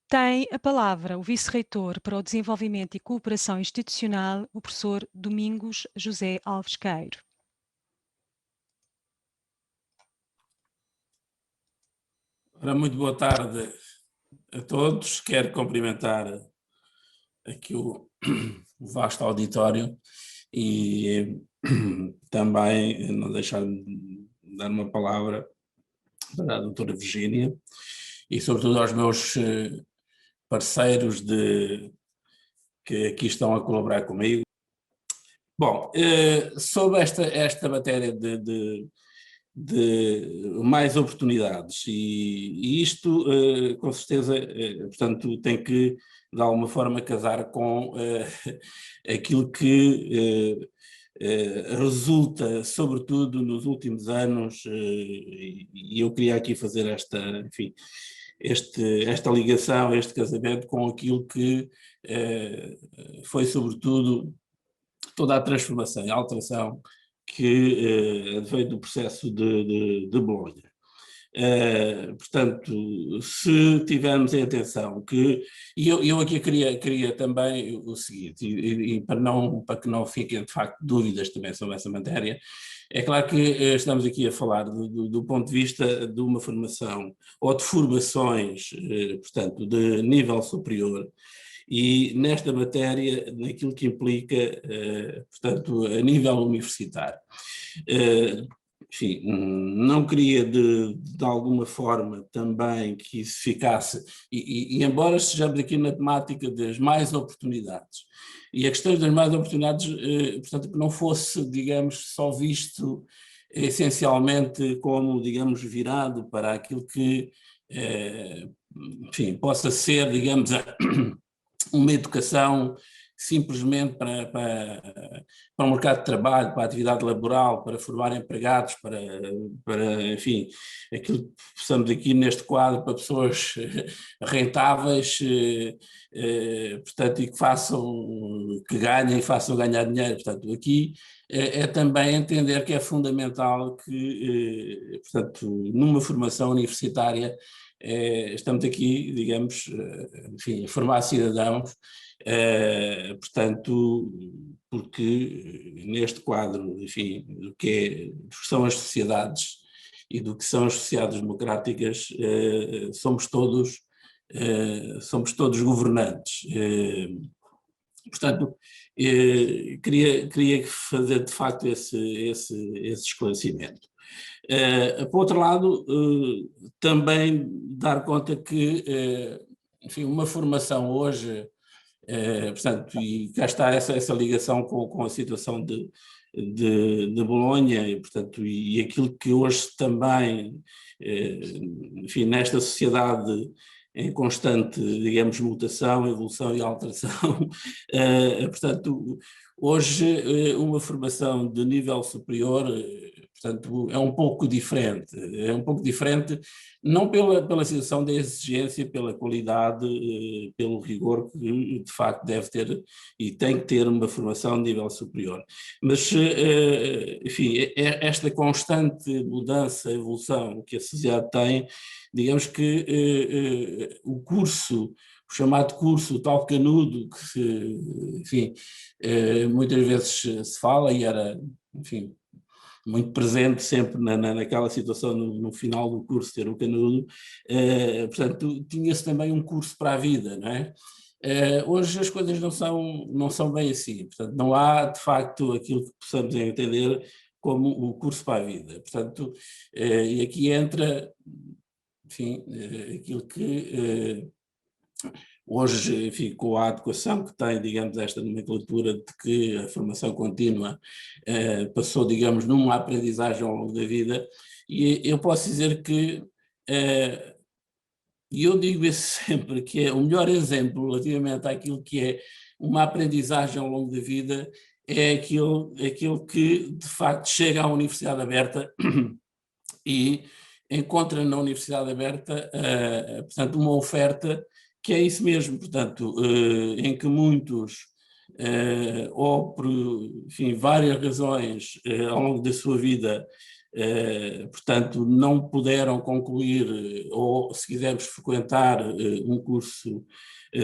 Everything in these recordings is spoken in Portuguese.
Tem a palavra o vice-reitor para o Desenvolvimento e Cooperação Institucional, o professor Domingos José Alves Queiro. Ora, muito boa tarde a todos. Quero cumprimentar aqui o vasto auditório e também não deixar de dar uma palavra para a doutora Virgínia e sobretudo aos meus parceiros que aqui estão a colaborar comigo. Bom, sobre esta matéria de mais oportunidades e isto com certeza, portanto, tem que de alguma forma casar com aquilo que resulta sobretudo nos últimos anos e eu queria aqui fazer enfim, esta ligação, este casamento com aquilo que foi sobretudo toda a transformação e a alteração que veio do processo de Bolonha. Portanto, se tivermos em atenção que, e eu aqui queria também o seguinte, e para que não fiquem de facto dúvidas também sobre essa matéria, é claro que estamos aqui a falar do ponto de vista de uma formação ou de formações, portanto, de nível superior, e nesta matéria, naquilo que implica, portanto, a nível universitário. Enfim, não queria de alguma forma também que isso ficasse, e embora estejamos aqui na temática das mais oportunidades, e a questão das mais oportunidades, portanto, que não fosse, digamos, só visto essencialmente como, digamos, virado para aquilo que, enfim, possa ser, digamos, uma educação simplesmente para o mercado de trabalho, para a atividade laboral, para formar empregados, enfim, aquilo que possamos aqui neste quadro para pessoas rentáveis, portanto, e que ganhem e façam ganhar dinheiro. Portanto, aqui é também entender que é fundamental que, portanto, numa formação universitária, estamos aqui, digamos, enfim, a formar cidadãos, portanto, porque neste quadro, enfim, do que são as sociedades e do que são as sociedades democráticas, somos todos governantes. Portanto, queria fazer de facto esse esclarecimento. Por outro lado, também dar conta que, enfim, uma formação hoje, portanto, e cá está essa ligação com a situação de Bolonha, e, portanto, e aquilo que hoje também, enfim, nesta sociedade em constante, digamos, mutação, evolução e alteração, portanto, hoje uma formação de nível superior, portanto, é um pouco diferente não pela situação da exigência, pela qualidade, pelo rigor que de facto deve ter e tem que ter uma formação de nível superior, mas enfim, esta constante mudança, evolução que a sociedade tem, digamos que o chamado curso, o tal canudo, que enfim, muitas vezes se fala e era, enfim, muito presente sempre naquela situação no final do curso, ter o canudo, portanto, tinha-se também um curso para a vida, não é? Hoje as coisas não são bem assim, portanto, não há de facto aquilo que possamos entender como o curso para a vida, portanto, e aqui entra, enfim, aquilo que hoje, enfim, com a adequação que tem, digamos, esta nomenclatura de que a formação contínua passou, digamos, numa aprendizagem ao longo da vida, e eu posso dizer que, e eu digo isso sempre, que é o melhor exemplo relativamente àquilo que é uma aprendizagem ao longo da vida, é aquilo que, de facto, chega à Universidade Aberta e encontra na Universidade Aberta, portanto, uma oferta que é isso mesmo, portanto, em que muitos, ou por, enfim, várias razões ao longo da sua vida, portanto, não puderam concluir ou, se quisermos, frequentar um curso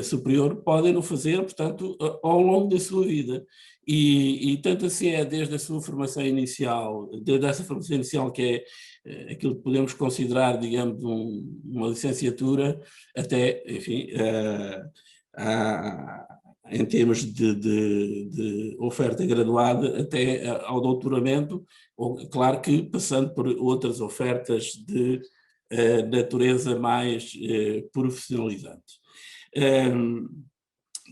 superior, podem o fazer, portanto, ao longo da sua vida. E tanto assim é desde a sua formação inicial, desde essa formação inicial que é aquilo que podemos considerar, digamos, uma licenciatura, até, enfim, em termos de oferta graduada, até ao doutoramento, claro que passando por outras ofertas de natureza mais profissionalizante.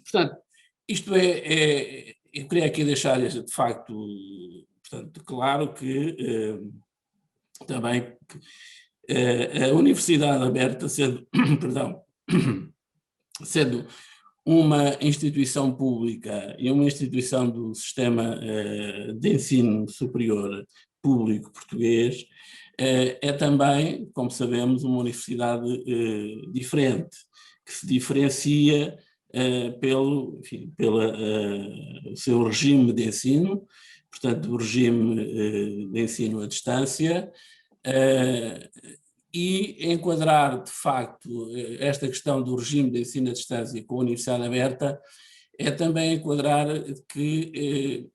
Portanto, isto eu queria aqui deixar de facto, portanto, claro que também a Universidade Aberta, sendo, perdão, sendo uma instituição pública e uma instituição do sistema de ensino superior público português, é também, como sabemos, uma universidade diferente, que se diferencia pelo seu regime de ensino, portanto, o regime de ensino à distância, e enquadrar, de facto, esta questão do regime de ensino à distância com a Universidade Aberta é também enquadrar que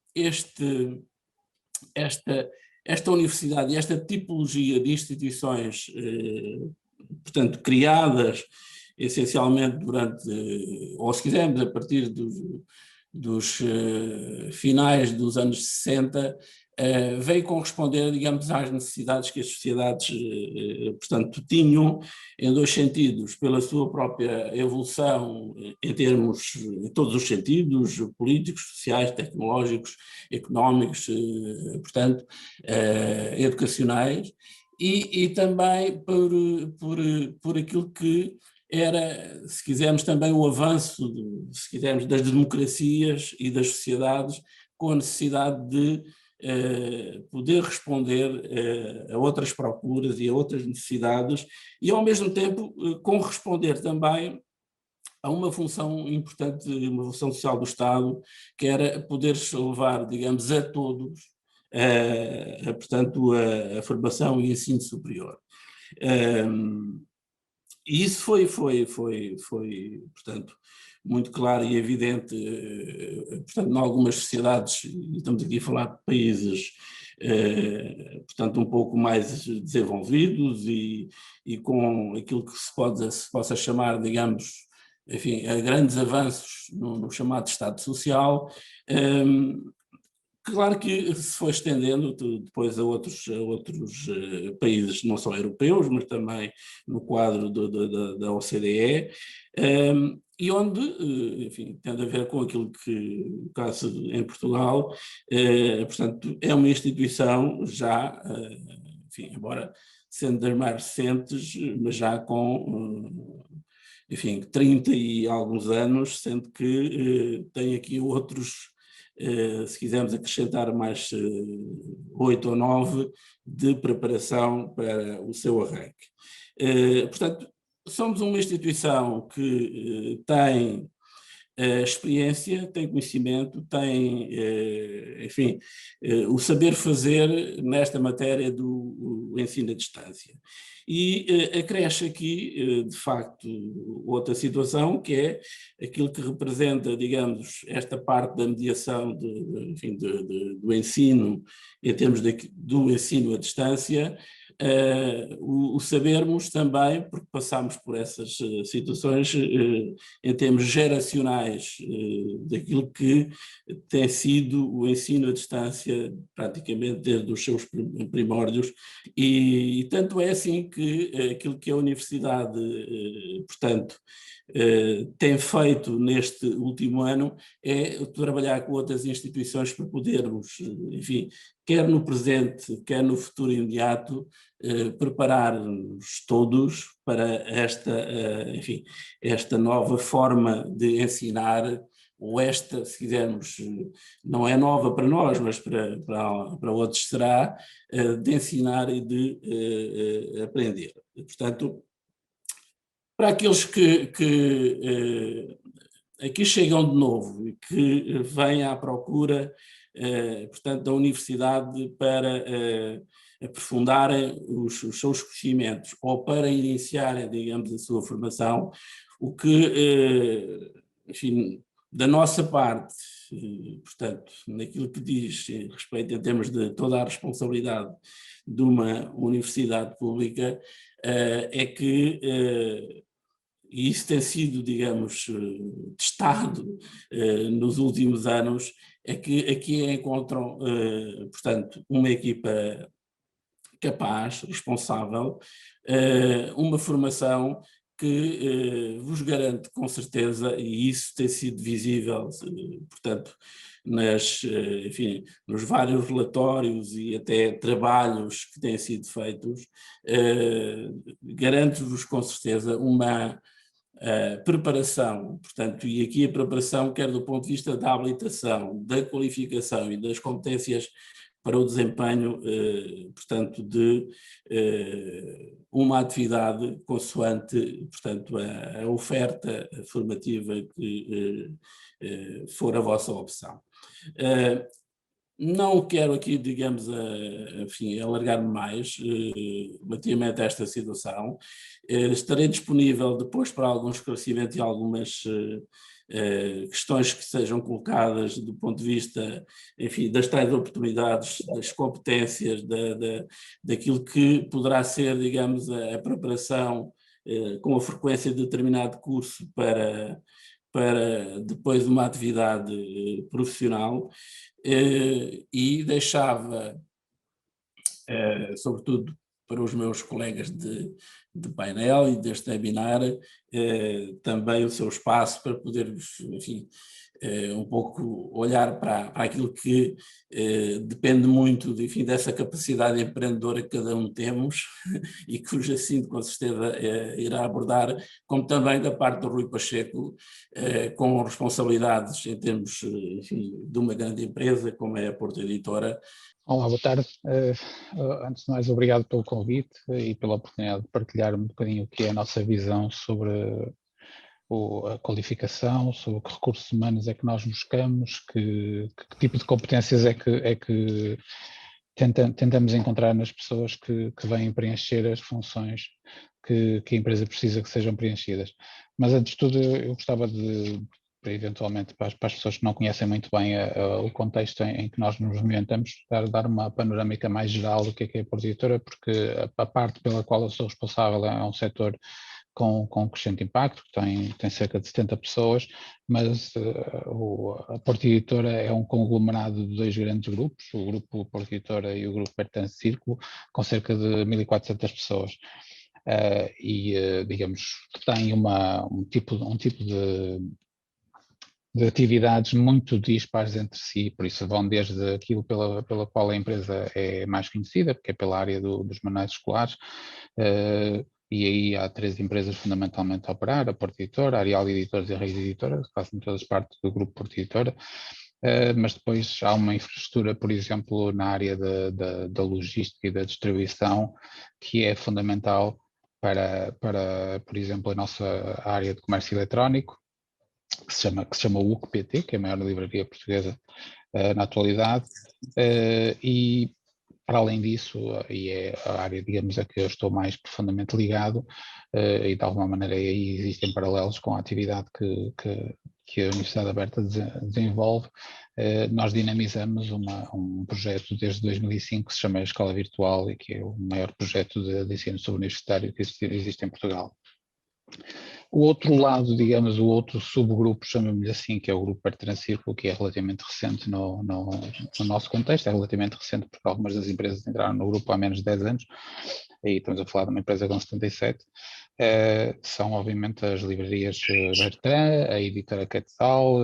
esta universidade e esta tipologia de instituições, portanto, criadas essencialmente durante, ou se quisermos, a partir dos finais dos anos 60, veio corresponder, digamos, às necessidades que as sociedades, portanto, tinham em dois sentidos, pela sua própria evolução em termos, em todos os sentidos, políticos, sociais, tecnológicos, económicos, portanto, educacionais, e também por aquilo que era, se quisermos, também o avanço, se quisermos, das democracias e das sociedades, com a necessidade de poder responder a outras procuras e a outras necessidades e, ao mesmo tempo, corresponder também a uma função importante, uma função social do Estado, que era poder levar, digamos, a todos, portanto, a formação e ensino superior. E isso foi, portanto, muito claro e evidente, portanto, em algumas sociedades, e estamos aqui a falar de países, portanto, um pouco mais desenvolvidos e com aquilo que se possa chamar, digamos, enfim, a grandes avanços no chamado Estado Social. Claro que se foi estendendo depois a outros países, não só europeus, mas também no quadro da OCDE, e onde, enfim, tem a ver com aquilo que, no caso em Portugal, portanto, é uma instituição já, enfim, embora sendo das mais recentes, mas já com, enfim, 30 e alguns anos, sendo que tem aqui outros, se quisermos acrescentar mais 8 ou 9 de preparação para o seu arranque. Portanto, somos uma instituição que tem experiência, tem conhecimento, tem, enfim, o saber fazer nesta matéria do ensino à distância. E acresce aqui, de facto, outra situação, que é aquilo que representa, digamos, esta parte da mediação enfim, do ensino, em termos do ensino à distância, o sabermos também, porque passamos por essas situações, em termos geracionais, daquilo que tem sido o ensino à distância, praticamente desde os seus primórdios, e tanto é assim que aquilo que a universidade, portanto, tem feito neste último ano é trabalhar com outras instituições para podermos, enfim, quer no presente, quer no futuro imediato, preparar-nos todos para enfim, esta nova forma de ensinar, ou esta, se quisermos, não é nova para nós, mas para outros será, de ensinar e de aprender. Portanto, para aqueles que aqui chegam de novo e que vêm à procura, portanto, da universidade para aprofundarem os seus conhecimentos ou para iniciarem, digamos, a sua formação, o que, enfim, da nossa parte, portanto, naquilo que diz respeito em termos de toda a responsabilidade de uma universidade pública, é que, e isso tem sido, digamos, testado nos últimos anos, é que aqui encontram, portanto, uma equipa capaz, responsável, uma formação que vos garante com certeza, e isso tem sido visível, portanto, enfim, nos vários relatórios e até trabalhos que têm sido feitos, garante-vos com certeza uma preparação, portanto, e aqui a preparação quer do ponto de vista da habilitação, da qualificação e das competências para o desempenho, portanto, de uma atividade consoante, portanto, a oferta formativa que for a vossa opção. Não quero aqui, digamos, enfim, alargar-me mais relativamente a esta situação. Estarei disponível depois para algum esclarecimento e algumas questões que sejam colocadas do ponto de vista, enfim, das tais oportunidades, das competências, daquilo que poderá ser, digamos, a preparação com a frequência de determinado curso para depois uma atividade profissional, e deixava, sobretudo para os meus colegas de painel e deste webinar, também o seu espaço para podermos, enfim, um pouco olhar para aquilo que depende muito, enfim, dessa capacidade empreendedora que cada um temos e que o Jacinto com certeza irá abordar, como também da parte do Rui Pacheco, com responsabilidades em termos, enfim, de uma grande empresa como é a Porto Editora. Olá, boa tarde. Antes de mais, obrigado pelo convite e pela oportunidade de partilhar um bocadinho o que é a nossa visão sobre a qualificação, sobre que recursos humanos é que nós buscamos, que tipo de competências é que tentamos encontrar nas pessoas que vêm preencher as funções que a empresa precisa que sejam preenchidas. Mas antes de tudo, eu gostava de, eventualmente, para as pessoas que não conhecem muito bem o contexto em que nós nos movimentamos, dar uma panorâmica mais geral do que é a Porto Editora, porque a parte pela qual eu sou responsável é um setor com crescente impacto, tem cerca de 70 pessoas, mas a Porto Editora é um conglomerado de dois grandes grupos, o grupo Porto Editora e o grupo Bertrand Círculo, com cerca de 1.400 pessoas. Digamos que tem um tipo de atividades muito dispares entre si, por isso vão desde aquilo pela qual a empresa é mais conhecida, porque é pela área dos manuais escolares, e aí há 3 empresas fundamentalmente a operar, a Porto Editora, a Arial Editores e a Reis Editora, que fazem todas parte do grupo Porto Editora, mas depois há uma infraestrutura, por exemplo, na área da logística e da distribuição, que é fundamental para, por exemplo, a nossa área de comércio eletrónico, que se chama UCPT, que é a maior livraria portuguesa na atualidade, e para além disso, e é a área, digamos, a que eu estou mais profundamente ligado, e de alguma maneira aí existem paralelos com a atividade que a Universidade Aberta desenvolve, nós dinamizamos um projeto desde 2005 que se chama Escola Virtual e que é o maior projeto de ensino subuniversitário que existe em Portugal. O outro lado, digamos, o outro subgrupo, chamamos-lhe assim, que é o grupo Bertrand Círculo, que é relativamente recente no nosso contexto, é relativamente recente porque algumas das empresas entraram no grupo há menos de 10 anos, aí estamos a falar de uma empresa com 77, são obviamente as livrarias Bertrand, a editora Quetzal,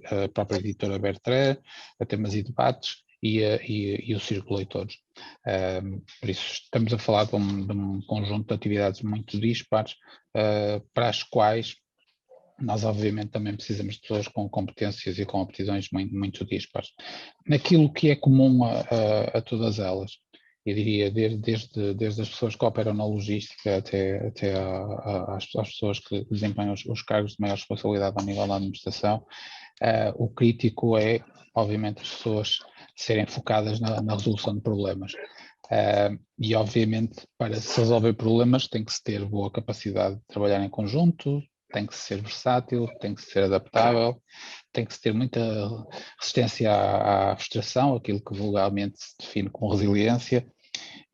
a própria editora Bertrand, a Temas e Debates, e o Círculo Leitores. Por isso estamos a falar de um conjunto de atividades muito dispares, para as quais nós obviamente também precisamos de pessoas com competências e com aptidões muito dispares. Naquilo que é comum a todas elas, eu diria desde as pessoas que operam na logística até às pessoas que desempenham os cargos de maior responsabilidade ao nível da administração, o crítico é, obviamente, as pessoas serem focadas na resolução de problemas. E obviamente para se resolver problemas tem que se ter boa capacidade de trabalhar em conjunto, tem que ser versátil, tem que ser adaptável, tem que se ter muita resistência à frustração, aquilo que vulgarmente se define como resiliência,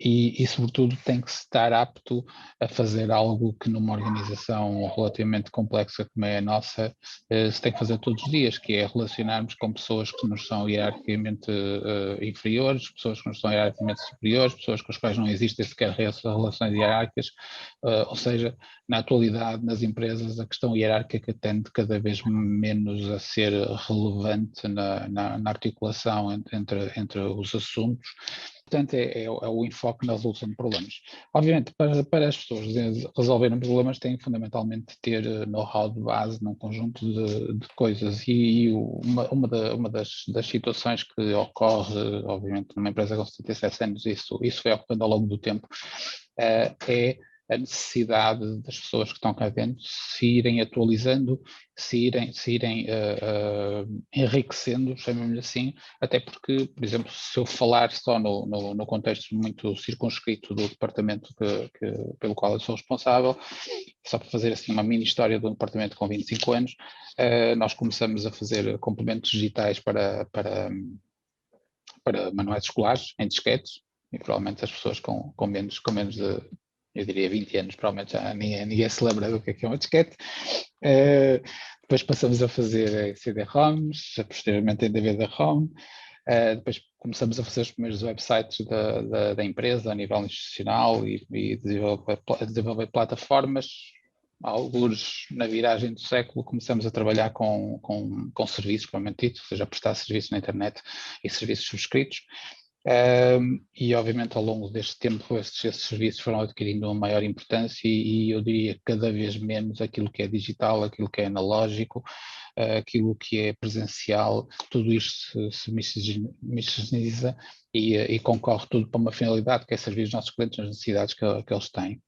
e sobretudo tem que estar apto a fazer algo que numa organização relativamente complexa como é a nossa, se tem que fazer todos os dias, que é relacionarmos com pessoas que nos são hierarquicamente inferiores, pessoas que nos são hierarquicamente superiores, pessoas com as quais não existem sequer relações hierárquicas, ou seja, na atualidade nas empresas a questão hierárquica tende cada vez menos a ser relevante na articulação entre os assuntos. Portanto, é o enfoque na resolução de problemas. Obviamente, para as pessoas resolverem problemas, têm fundamentalmente de ter know-how de base num conjunto de coisas. E uma das situações que ocorre, obviamente, numa empresa com 77 anos, isso foi ocorrendo ao longo do tempo, é a necessidade das pessoas que estão cá dentro se irem atualizando, se irem enriquecendo, chamemos-lhe assim, até porque, por exemplo, se eu falar só no contexto muito circunscrito do departamento pelo qual eu sou responsável, só para fazer assim uma mini história de um departamento com 25 anos, nós começamos a fazer complementos digitais para manuais escolares em disquetes, e provavelmente as pessoas com menos de, eu diria 20 anos, provavelmente já ninguém se lembra do que é uma disquete. Depois passamos a fazer CD-ROMs, posteriormente em DVD-ROM. Depois começamos a fazer os primeiros websites da empresa a nível institucional e desenvolver plataformas. Alguns na viragem do século começamos a trabalhar com serviços, propriamente dito, ou seja, a prestar serviços na internet e serviços subscritos. E obviamente ao longo deste tempo esses serviços foram adquirindo uma maior importância e eu diria cada vez menos aquilo que é digital, aquilo que é analógico, aquilo que é presencial, tudo isto se miscigenaria e concorre tudo para uma finalidade que é servir os nossos clientes nas necessidades que eles têm.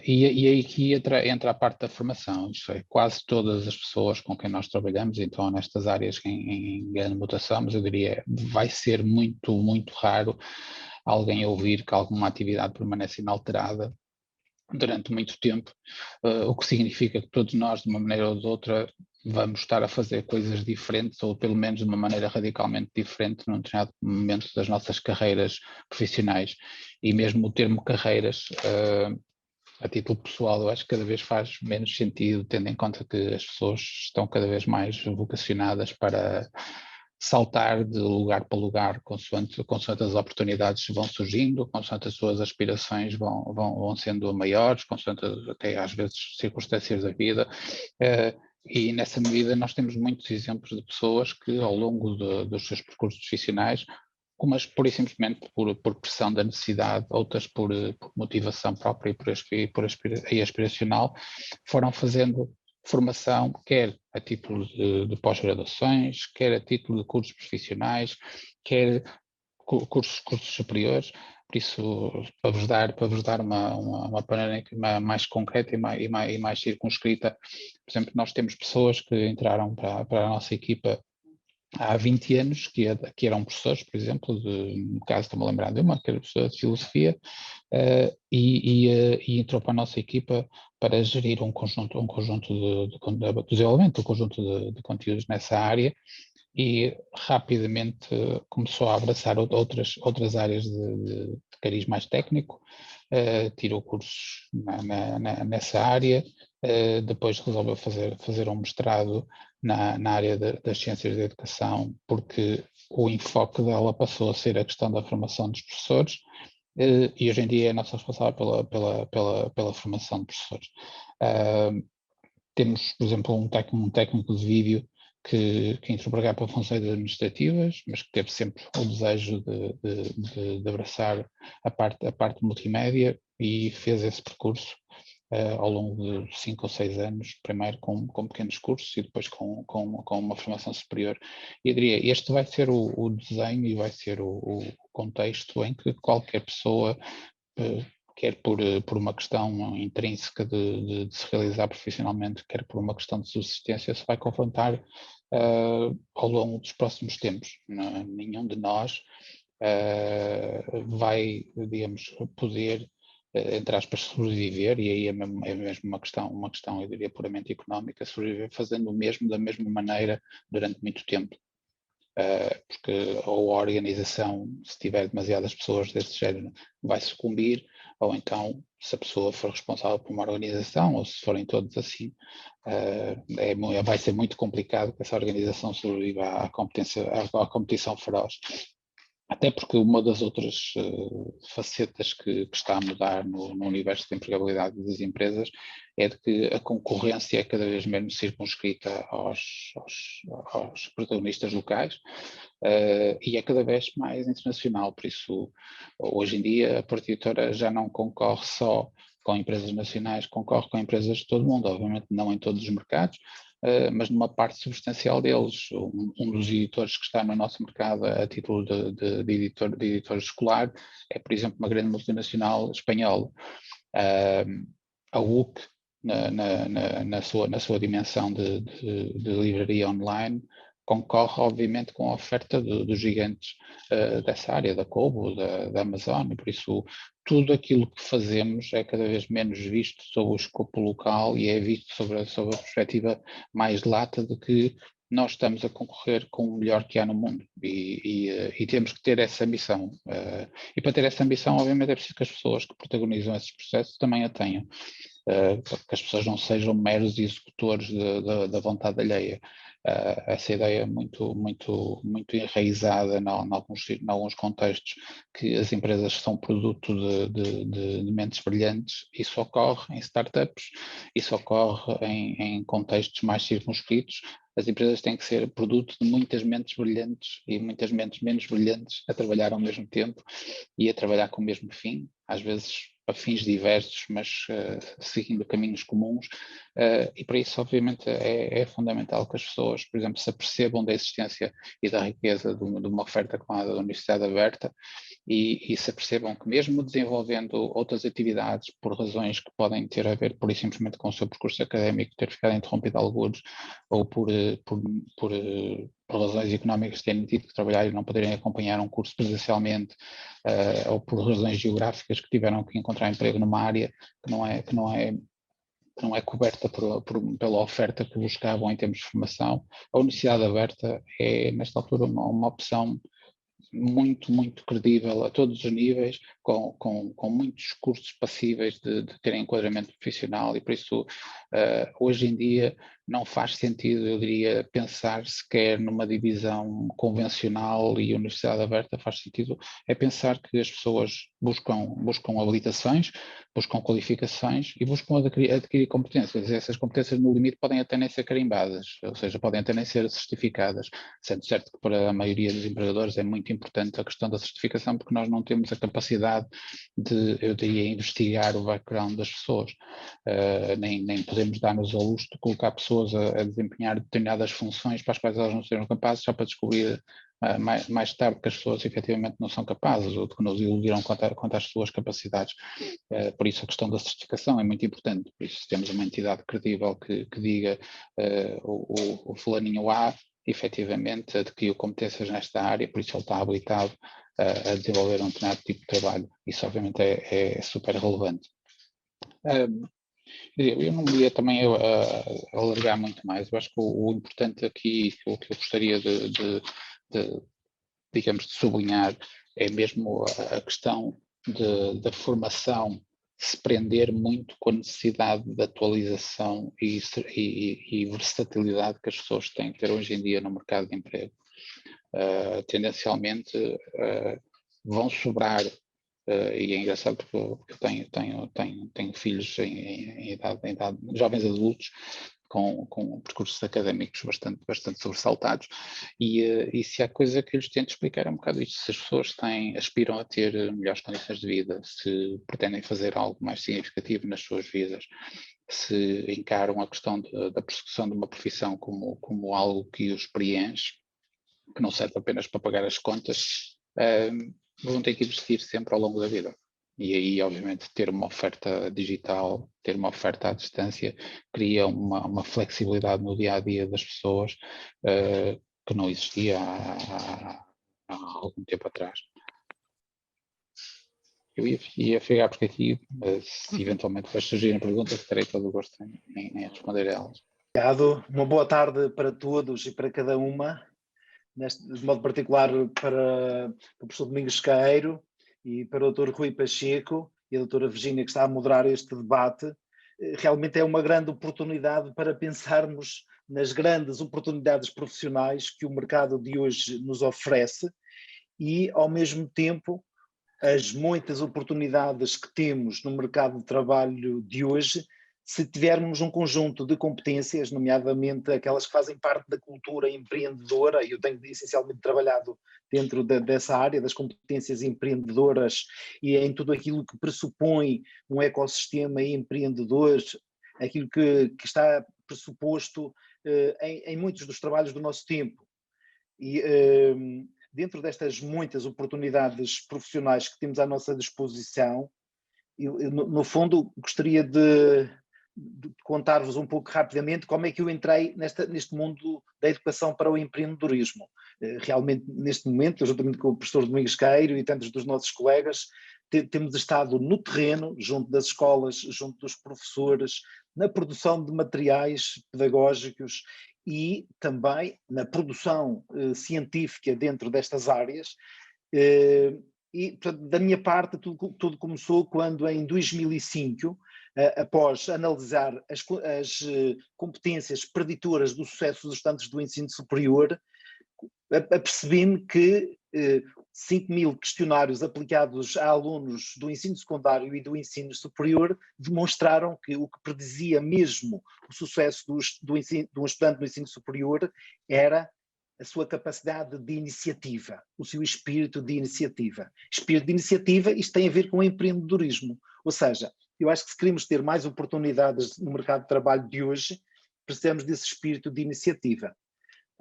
E aí aqui entra a parte da formação, isto é, quase todas as pessoas com quem nós trabalhamos, então nestas áreas em grande mutação, mas eu diria vai ser muito, muito raro alguém ouvir que alguma atividade permanece inalterada durante muito tempo, o que significa que todos nós, de uma maneira ou de outra, vamos estar a fazer coisas diferentes, ou pelo menos de uma maneira radicalmente diferente num determinado momento das nossas carreiras profissionais. E mesmo o termo carreiras, a título pessoal, eu acho que cada vez faz menos sentido, tendo em conta que as pessoas estão cada vez mais vocacionadas para saltar de lugar para lugar, consoante as oportunidades vão surgindo, consoante as suas aspirações vão sendo maiores, consoante até às vezes circunstâncias da vida. E nessa medida nós temos muitos exemplos de pessoas que ao longo dos seus percursos profissionais, umas pura e simplesmente por pressão da necessidade, outras por motivação própria e aspiracional, foram fazendo formação, quer a título de pós-graduações, quer a título de cursos profissionais, quer cursos superiores. Por isso, para vos dar uma panorâmica mais concreta e mais circunscrita, por exemplo, nós temos pessoas que entraram para a nossa equipa há 20 anos, que eram professores, por exemplo, no caso estou-me a lembrar de uma, que era professora de filosofia, e entrou para a nossa equipa para gerir um conjunto de desenvolvimento, um conjunto de conteúdos nessa área, e rapidamente começou a abraçar outras áreas de cariz mais técnico, tirou cursos nessa área, depois resolveu fazer um mestrado na área das ciências da educação, porque o enfoque dela passou a ser a questão da formação dos professores, e hoje em dia é a nossa responsável pela formação de professores. Temos, por exemplo, um técnico de vídeo que entrou para cá para funções administrativas, mas que teve sempre o desejo de abraçar a parte multimédia e fez esse percurso ao longo de 5 ou 6 anos, primeiro com pequenos cursos e depois com uma formação superior. E eu diria, este vai ser o desenho e vai ser o contexto em que qualquer pessoa, quer por uma questão intrínseca de se realizar profissionalmente, quer por uma questão de subsistência, se vai confrontar ao longo dos próximos tempos. Nenhum de nós vai, digamos, poder, entre aspas, sobreviver, e aí é mesmo uma questão, eu diria, puramente económica, sobreviver fazendo o mesmo da mesma maneira durante muito tempo. Porque ou a organização, se tiver demasiadas pessoas desse género, vai sucumbir, ou então, se a pessoa for responsável por uma organização, ou se forem todos assim, vai ser muito complicado que essa organização sobreviva à competição feroz. Até porque uma das outras facetas que está a mudar no universo da empregabilidade das empresas é de que a concorrência é cada vez menos circunscrita aos protagonistas locais e é cada vez mais internacional. Por isso, hoje em dia, a Partitura já não concorre só com empresas nacionais, concorre com empresas de todo o mundo, obviamente não em todos os mercados, mas numa parte substancial deles. Um dos editores que está no nosso mercado a título de editor escolar é, por exemplo, uma grande multinacional espanhola. A UC, na sua dimensão de livraria online, concorre, obviamente, com a oferta dos gigantes dessa área, da Kobo, da Amazon, e por isso tudo aquilo que fazemos é cada vez menos visto sob o escopo local e é visto sobre a perspectiva mais lata de que nós estamos a concorrer com o melhor que há no mundo e temos que ter essa ambição. E para ter essa ambição, obviamente, é preciso que as pessoas que protagonizam esses processos também a tenham. Que as pessoas não sejam meros executores da vontade alheia. Essa ideia é muito enraizada em alguns contextos, que as empresas são produto de mentes brilhantes. Isso ocorre em startups, isso ocorre em contextos mais circunscritos. As empresas têm que ser produto de muitas mentes brilhantes e muitas mentes menos brilhantes a trabalhar ao mesmo tempo e a trabalhar com o mesmo fim, às vezes para fins diversos, mas seguindo caminhos comuns, e para isso, obviamente, é fundamental que as pessoas, por exemplo, se apercebam da existência e da riqueza de uma oferta como a da Universidade Aberta e se apercebam que mesmo desenvolvendo outras atividades por razões que podem ter a ver pura e simplesmente com o seu percurso académico, ter ficado interrompido alguns, ou por razões económicas terem tido que trabalhar e não poderem acompanhar um curso presencialmente, ou por razões geográficas que tiveram que encontrar emprego numa área que não é coberta pela oferta que buscavam em termos de formação. A Universidade Aberta é, nesta altura, uma opção muito credível a todos os níveis, com muitos cursos passíveis de terem enquadramento profissional, e por isso hoje em dia não faz sentido, eu diria, pensar sequer numa divisão convencional e Universidade Aberta. Faz sentido é pensar que as pessoas buscam habilitações, buscam qualificações e buscam adquirir competências. Essas competências, no limite, podem até nem ser carimbadas, ou seja, podem até nem ser certificadas, sendo certo que para a maioria dos empregadores é muito importante a questão da certificação, porque nós não temos a capacidade de, eu diria, investigar o background das pessoas, nem podemos dar-nos ao luxo de colocar pessoas a desempenhar determinadas funções para as quais elas não sejam capazes, só para descobrir mais tarde que as pessoas efetivamente não são capazes, ou de que nos iludiram quanto às suas capacidades. Por isso a questão da certificação é muito importante. Por isso, se temos uma entidade credível que diga o fulaninho A efetivamente adquiriu competências nesta área, por isso ele está habilitado a desenvolver um determinado tipo de trabalho. Isso obviamente é super relevante. Eu não ia também alargar muito mais. Eu acho que o importante aqui, o que eu gostaria digamos, de sublinhar, é mesmo a questão da formação se prender muito com a necessidade de atualização e versatilidade que as pessoas têm que ter hoje em dia no mercado de emprego. Tendencialmente vão sobrar, e é engraçado porque eu tenho filhos em idade, jovens adultos, com percursos académicos bastante sobressaltados, e se há coisa que eu lhes tento explicar é um bocado isto: se as pessoas aspiram a ter melhores condições de vida, se pretendem fazer algo mais significativo nas suas vidas, se encaram a questão da persecução de uma profissão como algo que os preenche, que não serve apenas para pagar as contas, vão ter que investir sempre ao longo da vida. E aí, obviamente, ter uma oferta digital, ter uma oferta à distância, cria uma flexibilidade no dia-a-dia das pessoas que não existia há algum tempo atrás. Eu ia ficar por aqui, se eventualmente depois surgirem perguntas, terei todo o gosto em responder a elas. Obrigado, uma boa tarde para todos e para cada uma, de modo particular para o professor Domingos Queiro e para o Dr. Rui Pacheco e a doutora Virgínia, que está a moderar este debate. Realmente é uma grande oportunidade para pensarmos nas grandes oportunidades profissionais que o mercado de hoje nos oferece e, ao mesmo tempo, as muitas oportunidades que temos no mercado de trabalho de hoje, se tivermos um conjunto de competências, nomeadamente aquelas que fazem parte da cultura empreendedora, e eu tenho essencialmente trabalhado dentro dessa área das competências empreendedoras e em tudo aquilo que pressupõe um ecossistema empreendedor, aquilo que está pressuposto em muitos dos trabalhos do nosso tempo. E dentro destas muitas oportunidades profissionais que temos à nossa disposição, eu no fundo gostaria de contar-vos um pouco rapidamente como é que eu entrei neste mundo da educação para o empreendedorismo. Realmente, neste momento, juntamente com o professor Domingos Queiro e tantos dos nossos colegas, temos estado no terreno, junto das escolas, junto dos professores, na produção de materiais pedagógicos e também na produção científica dentro destas áreas. E, portanto, da minha parte, tudo começou quando, em 2005, após analisar as competências preditoras do sucesso dos estudantes do ensino superior, apercebi-me que 5.000 questionários aplicados a alunos do ensino secundário e do ensino superior demonstraram que o que predizia mesmo o sucesso de um estudante do ensino superior era a sua capacidade de iniciativa, o seu espírito de iniciativa. Espírito de iniciativa, isto tem a ver com o empreendedorismo, ou seja, eu acho que se queremos ter mais oportunidades no mercado de trabalho de hoje, precisamos desse espírito de iniciativa.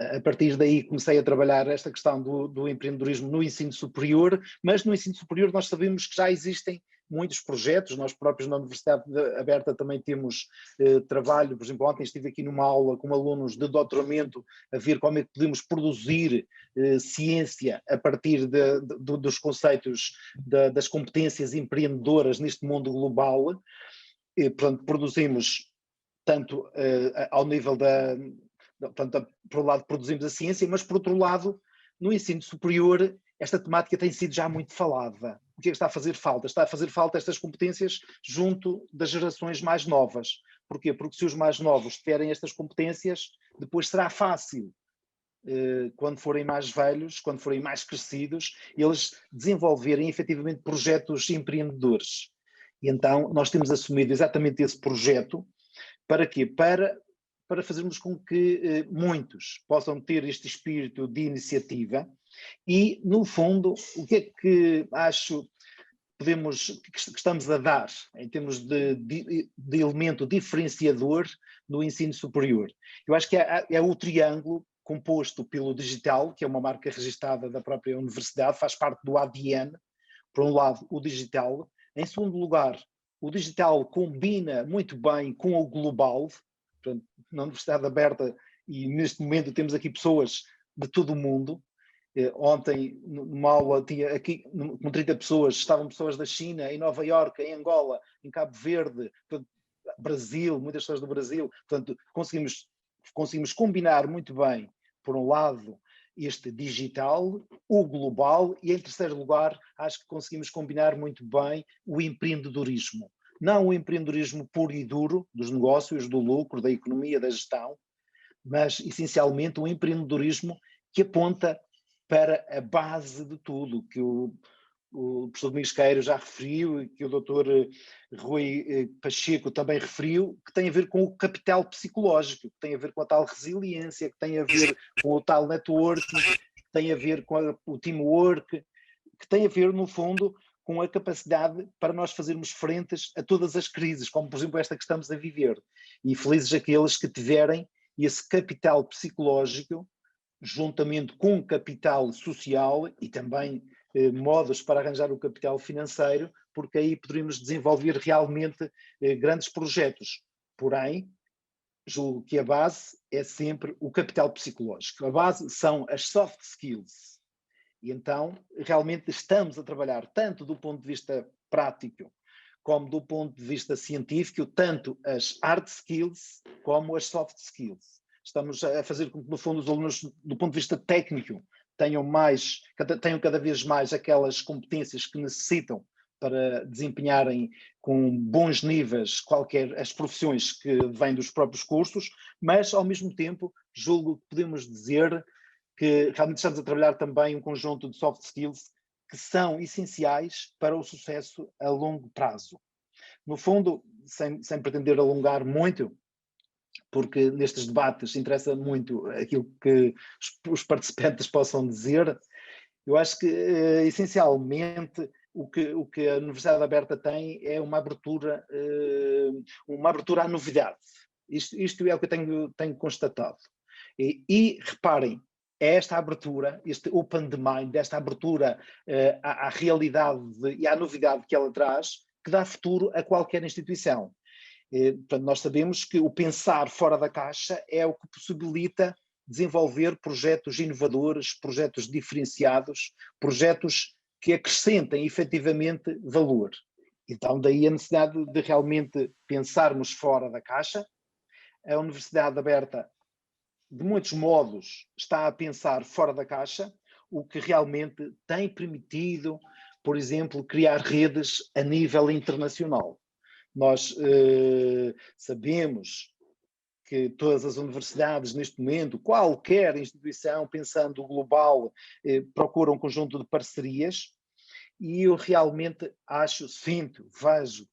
A partir daí comecei a trabalhar esta questão do empreendedorismo no ensino superior, mas no ensino superior nós sabemos que já existem muitos projetos, nós próprios na Universidade Aberta também temos trabalho, por exemplo, ontem estive aqui numa aula com alunos de doutoramento a ver como é que podemos produzir ciência a partir dos conceitos das competências empreendedoras neste mundo global. Portanto, produzimos tanto ao nível portanto, por um lado produzimos a ciência, mas por outro lado, no ensino superior, esta temática tem sido já muito falada. O que é que está a fazer falta? Está a fazer falta estas competências junto das gerações mais novas. Porquê? Porque se os mais novos tiverem estas competências, depois será fácil, quando forem mais velhos, quando forem mais crescidos, eles desenvolverem efetivamente projetos empreendedores. E então nós temos assumido exatamente esse projeto. Para quê? Para fazermos com que muitos possam ter este espírito de iniciativa e, no fundo, o que é que acho que estamos a dar em termos de elemento diferenciador no ensino superior? Eu acho que é o triângulo composto pelo digital, que é uma marca registada da própria universidade, faz parte do ADN, por um lado, o digital. Em segundo lugar, o digital combina muito bem com o global. Portanto, na Universidade Aberta, e neste momento temos aqui pessoas de todo o mundo. Ontem, numa aula, tinha aqui com 30 pessoas, estavam pessoas da China, em Nova Iorque, em Angola, em Cabo Verde, portanto, Brasil, muitas pessoas do Brasil. Portanto, conseguimos combinar muito bem, por um lado, este digital, o global, e em terceiro lugar, acho que conseguimos combinar muito bem o empreendedorismo. Não o empreendedorismo puro e duro, dos negócios, do lucro, da economia, da gestão, mas essencialmente o empreendedorismo que aponta para a base de tudo, que o professor Domingos Queiro já referiu e que o doutor Rui Pacheco também referiu, que tem a ver com o capital psicológico, que tem a ver com a tal resiliência, que tem a ver com o tal networking, que tem a ver com o teamwork, que tem a ver, no fundo, com a capacidade para nós fazermos frente a todas as crises, como por exemplo esta que estamos a viver. E felizes aqueles que tiverem esse capital psicológico, juntamente com o capital social e também modos para arranjar o capital financeiro, porque aí poderíamos desenvolver realmente grandes projetos. Porém, julgo que a base é sempre o capital psicológico. A base são as soft skills. E então, realmente estamos a trabalhar tanto do ponto de vista prático como do ponto de vista científico, tanto as hard skills como as soft skills. Estamos a fazer com que, no fundo, os alunos, do ponto de vista técnico, tenham cada vez mais aquelas competências que necessitam para desempenharem com bons níveis as profissões que vêm dos próprios cursos, mas, ao mesmo tempo, julgo que podemos dizer que realmente estamos a trabalhar também um conjunto de soft skills que são essenciais para o sucesso a longo prazo. No fundo, sem pretender alongar muito, porque nestes debates interessa muito aquilo que os participantes possam dizer, eu acho que, essencialmente, o que a Universidade Aberta tem é uma abertura à novidade. Isto é o que eu tenho constatado. E reparem, é esta abertura, este open mind, esta abertura à realidade e à novidade que ela traz, que dá futuro a qualquer instituição. Portanto, nós sabemos que o pensar fora da caixa é o que possibilita desenvolver projetos inovadores, projetos diferenciados, projetos que acrescentem efetivamente valor. Então, daí a necessidade de realmente pensarmos fora da caixa. A Universidade Aberta, de muitos modos, está a pensar fora da caixa, o que realmente tem permitido, por exemplo, criar redes a nível internacional. Nós sabemos que todas as universidades, neste momento, qualquer instituição, pensando global, procura um conjunto de parcerias, e eu realmente vejo,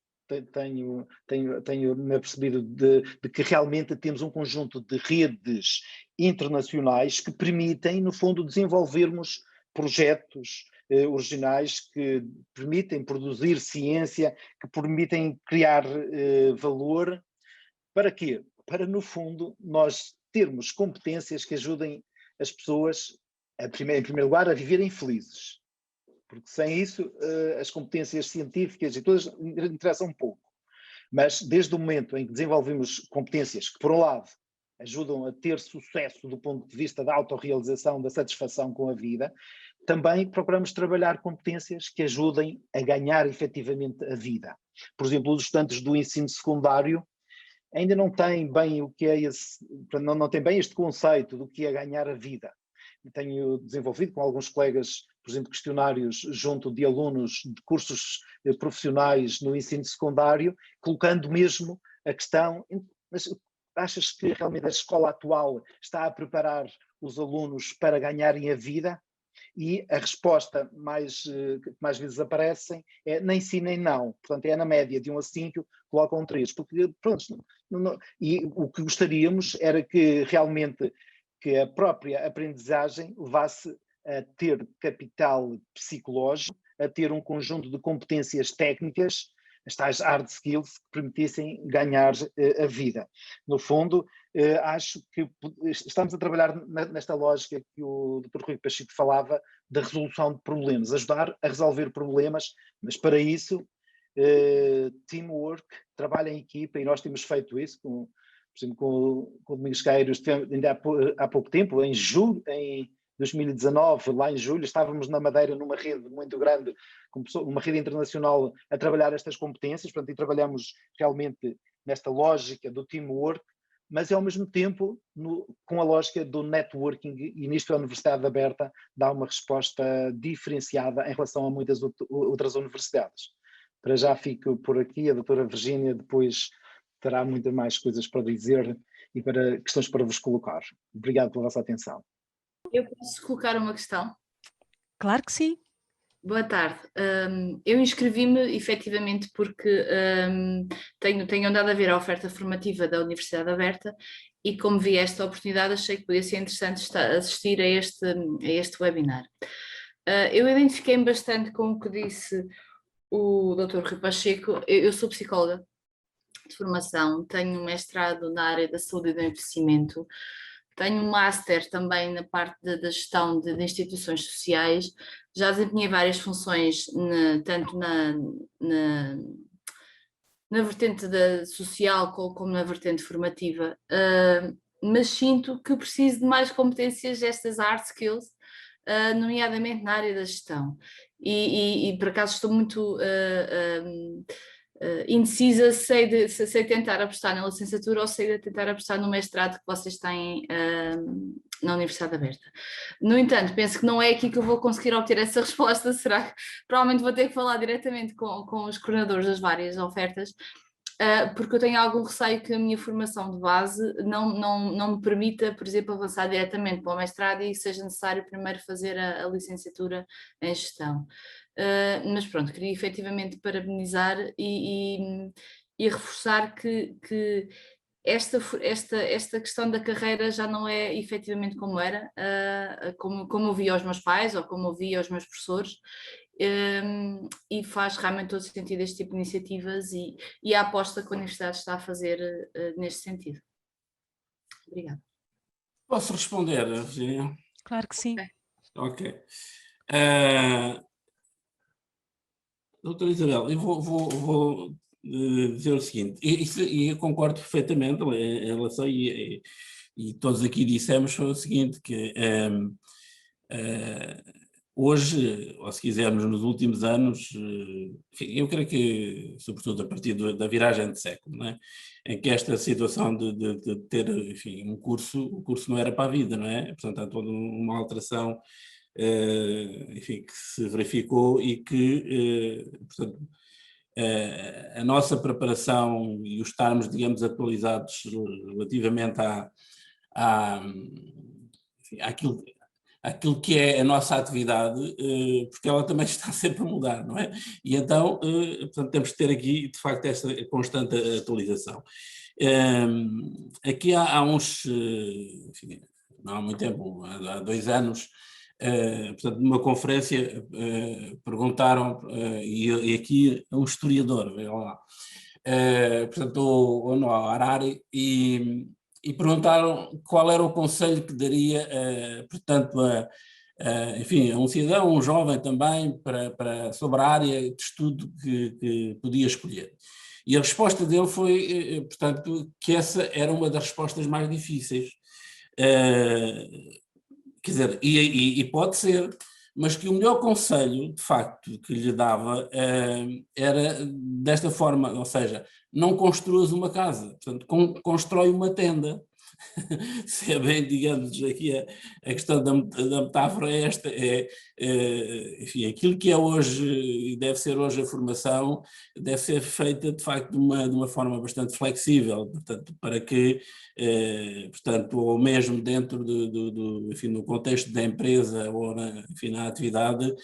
tenho-me apercebido de que realmente temos um conjunto de redes internacionais que permitem, no fundo, desenvolvermos projetos originais que permitem produzir ciência, que permitem criar valor. Para quê? Para, no fundo, nós termos competências que ajudem as pessoas, em primeiro lugar, a viverem felizes. Porque sem isso, as competências científicas e todas interessam um pouco. Mas desde o momento em que desenvolvemos competências que, por um lado, ajudam a ter sucesso do ponto de vista da autorrealização, da satisfação com a vida, também procuramos trabalhar competências que ajudem a ganhar efetivamente a vida. Por exemplo, os estudantes do ensino secundário ainda não têm bem o que é não têm bem este conceito do que é ganhar a vida. Tenho desenvolvido com alguns colegas, por exemplo, questionários junto de alunos de cursos profissionais no ensino secundário, colocando mesmo a questão: mas achas que realmente a escola atual está a preparar os alunos para ganharem a vida? E a resposta que mais vezes aparecem é nem sim nem não. Portanto, é na média de 1 a 5, colocam 3. Porque, pronto, e o que gostaríamos era que realmente que a própria aprendizagem levasse a ter capital psicológico, a ter um conjunto de competências técnicas, as tais hard skills, que permitissem ganhar a vida. No fundo, acho que estamos a trabalhar nesta lógica que o Dr. Rui Pacheco falava, da resolução de problemas, ajudar a resolver problemas, mas para isso, teamwork, trabalho em equipa, e nós temos feito isso, por exemplo, com o Domingos Queiros, ainda há pouco tempo, em 2019, lá em julho, estávamos na Madeira numa rede muito grande, uma rede internacional, a trabalhar estas competências, portanto, e trabalhamos realmente nesta lógica do teamwork, mas ao mesmo tempo com a lógica do networking, e nisto a Universidade Aberta dá uma resposta diferenciada em relação a muitas outras universidades. Para já fico por aqui, a doutora Virgínia depois terá muitas mais coisas para dizer e questões para vos colocar. Obrigado pela vossa atenção. Eu posso colocar uma questão? Claro que sim. Boa tarde. Eu inscrevi-me efetivamente porque tenho andado a ver a oferta formativa da Universidade Aberta e, como vi esta oportunidade, achei que podia ser interessante assistir a este webinar. Eu identifiquei-me bastante com o que disse o Dr. Rui Pacheco. Eu sou psicóloga de formação, tenho um mestrado na área da saúde e do envelhecimento, tenho um master também na parte da gestão de instituições sociais, já desempenhei várias funções, tanto na vertente social como na vertente formativa, mas sinto que preciso de mais competências, estas hard skills, nomeadamente na área da gestão. e por acaso estou muito indecisa se sei tentar apostar na licenciatura ou se sei tentar apostar no mestrado que vocês têm na Universidade Aberta. No entanto, penso que não é aqui que eu vou conseguir obter essa resposta, será que provavelmente vou ter que falar diretamente com os coordenadores das várias ofertas, porque eu tenho algum receio que a minha formação de base não me permita, por exemplo, avançar diretamente para o mestrado e seja necessário primeiro fazer a licenciatura em gestão. Mas pronto, queria efetivamente parabenizar e reforçar que esta questão da carreira já não é efetivamente como era, como eu via aos meus pais ou como eu via aos meus professores, e faz realmente todo sentido este tipo de iniciativas e a aposta que a Universidade está a fazer neste sentido. Obrigada. Posso responder, Virginia? Claro que sim. Ok. Doutora Isabel, eu vou dizer o seguinte, e eu concordo perfeitamente em relação, e todos aqui dissemos foi o seguinte, que hoje, ou se quisermos nos últimos anos, enfim, eu creio que, sobretudo a partir da viragem de século, não é? Em que esta situação de ter, enfim, o curso não era para a vida, não é? Portanto, há toda uma alteração, enfim, que se verificou e que, portanto, a nossa preparação e os estarmos, digamos, atualizados relativamente àquilo que é a nossa atividade, porque ela também está sempre a mudar, não é? E então, portanto, temos que ter aqui, de facto, esta constante atualização. Aqui há uns, enfim, não há muito tempo, há 2 anos, portanto, numa conferência perguntaram, e aqui um historiador, veio lá, portanto, o Noah Harari, e perguntaram qual era o conselho que daria, portanto, enfim, a um cidadão, um jovem também, sobre a área de estudo que podia escolher. E a resposta dele foi, portanto, que essa era uma das respostas mais difíceis. Quer dizer, e pode ser, mas que o melhor conselho, de facto, que lhe dava era desta forma, ou seja, não construas uma casa, portanto, constrói uma tenda. Se é bem, digamos, aqui a questão da metáfora é esta, enfim, aquilo que é hoje e deve ser hoje a formação, deve ser feita de facto de uma forma bastante flexível, portanto, para que, portanto, ou mesmo dentro enfim, no contexto da empresa ou enfim, na atividade,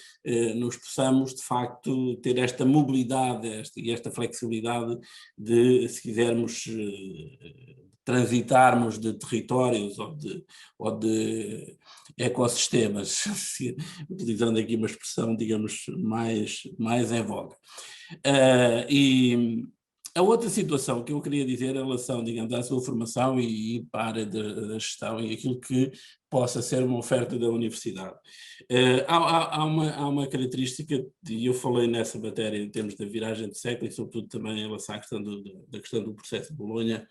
nos possamos de facto ter esta mobilidade e esta flexibilidade de, se quisermos, transitarmos de territórios ou de ecossistemas, utilizando aqui uma expressão, digamos, mais em voga. E a outra situação que eu queria dizer em relação, digamos, à sua formação e para a área da gestão e aquilo que possa ser uma oferta da universidade. Há uma característica, e eu falei nessa matéria em termos da viragem de século e sobretudo também em relação à questão da questão do processo de Bolonha,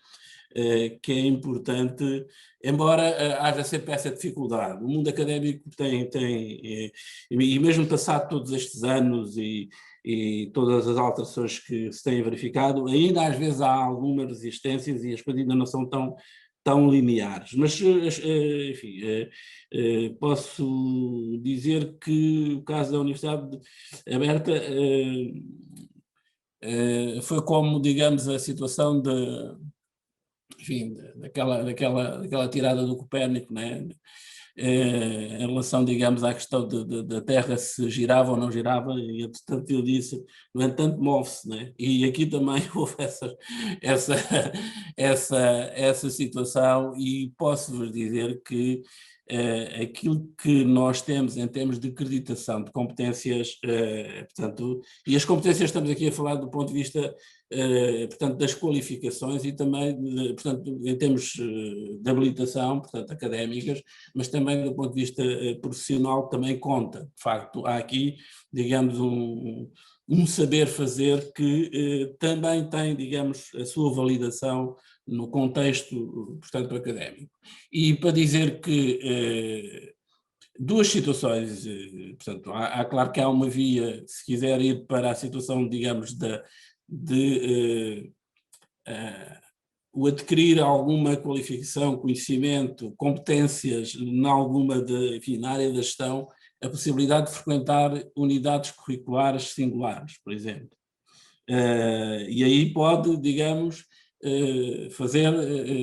que é importante, embora haja sempre essa dificuldade. O mundo académico tem e mesmo passado todos estes anos e todas as alterações que se têm verificado, ainda às vezes há algumas resistências e as coisas ainda não são tão lineares. Mas, enfim, posso dizer que o caso da Universidade Aberta foi como, digamos, a situação enfim, daquela tirada do Copérnico, né? Em relação, digamos, à questão da Terra se girava ou não girava, e entretanto ele disse, no entanto move-se, né? E aqui também houve essa situação, e posso-vos dizer que aquilo que nós temos em termos de acreditação de competências, portanto, e as competências estamos aqui a falar do ponto de vista, portanto, das qualificações e também, portanto, em termos de habilitação, portanto, académicas, mas também do ponto de vista profissional também conta. De facto, há aqui, digamos, um saber fazer que também tem, digamos, a sua validação no contexto, portanto, académico. E para dizer que duas situações. Portanto, claro que há uma via, se quiser ir para a situação, digamos, o adquirir alguma qualificação, conhecimento, competências na área da gestão, a possibilidade de frequentar unidades curriculares singulares, por exemplo. E aí pode, digamos, fazer,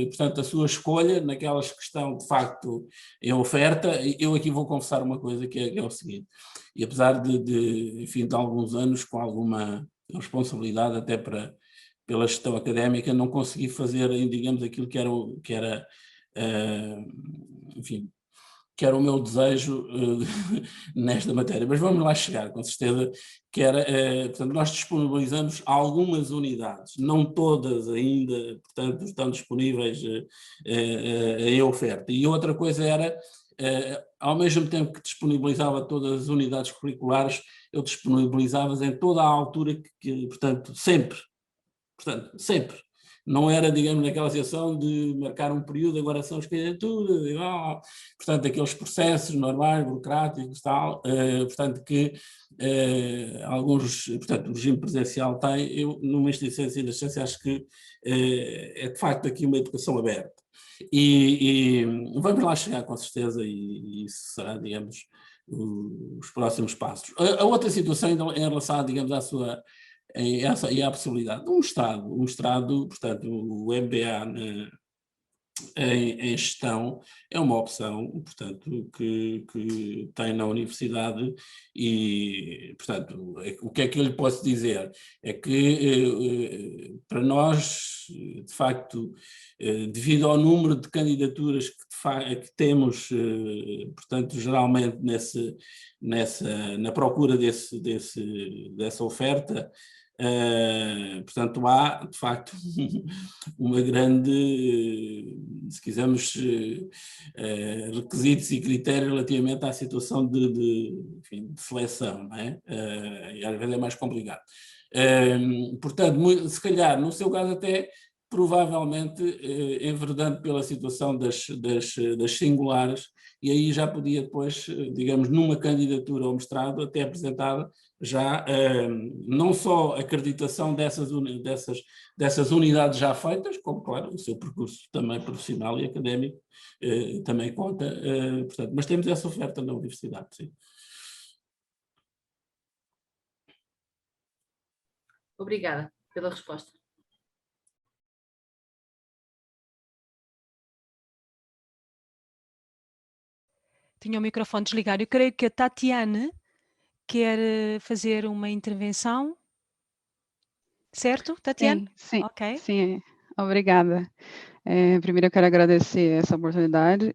portanto, a sua escolha naquelas que estão, de facto, em oferta. Eu aqui vou confessar uma coisa que é o seguinte, e apesar enfim, de alguns anos com alguma responsabilidade até pela gestão académica, não consegui fazer, digamos, aquilo que era enfim, que era o meu desejo nesta matéria. Mas vamos lá chegar, com certeza, que era, portanto, nós disponibilizamos algumas unidades, não todas ainda, portanto, estão disponíveis em oferta. E outra coisa era, ao mesmo tempo que disponibilizava todas as unidades curriculares, eu disponibilizava em toda a altura portanto, sempre. Portanto, sempre. Não era, digamos, naquela situação de marcar um período, agora são as candidaturas, portanto, aqueles processos normais, burocráticos, tal, portanto, que alguns, portanto, o regime presencial tem. Eu, numa instituição de ciência, acho que é, de facto, aqui uma educação aberta. E vamos lá chegar, com certeza, e isso será, digamos, os próximos passos. A outra situação, em relação, digamos, à sua... E a possibilidade de um Estado, portanto, o MBA em gestão é uma opção, portanto, que tem na universidade e, portanto, o que é que eu lhe posso dizer? É que para nós, de facto, devido ao número de candidaturas que temos, portanto, geralmente na procura dessa oferta, portanto, há, de facto, uma grande, se quisermos, requisitos e critérios relativamente à situação de seleção, não é? E às vezes é mais complicado. Portanto, se calhar, no seu caso até, provavelmente, enverdando pela situação das singulares, e aí já podia depois, digamos, numa candidatura ao mestrado, até apresentar já não só a acreditação dessas unidades já feitas, como, claro, o seu percurso também profissional e académico também conta, portanto, mas temos essa oferta na universidade, sim. Obrigada pela resposta. Tinha o microfone desligado. Eu creio que a Tatiane quer fazer uma intervenção. Certo, Tatiane? Sim, Ok. sim, obrigada. Primeiro eu quero agradecer essa oportunidade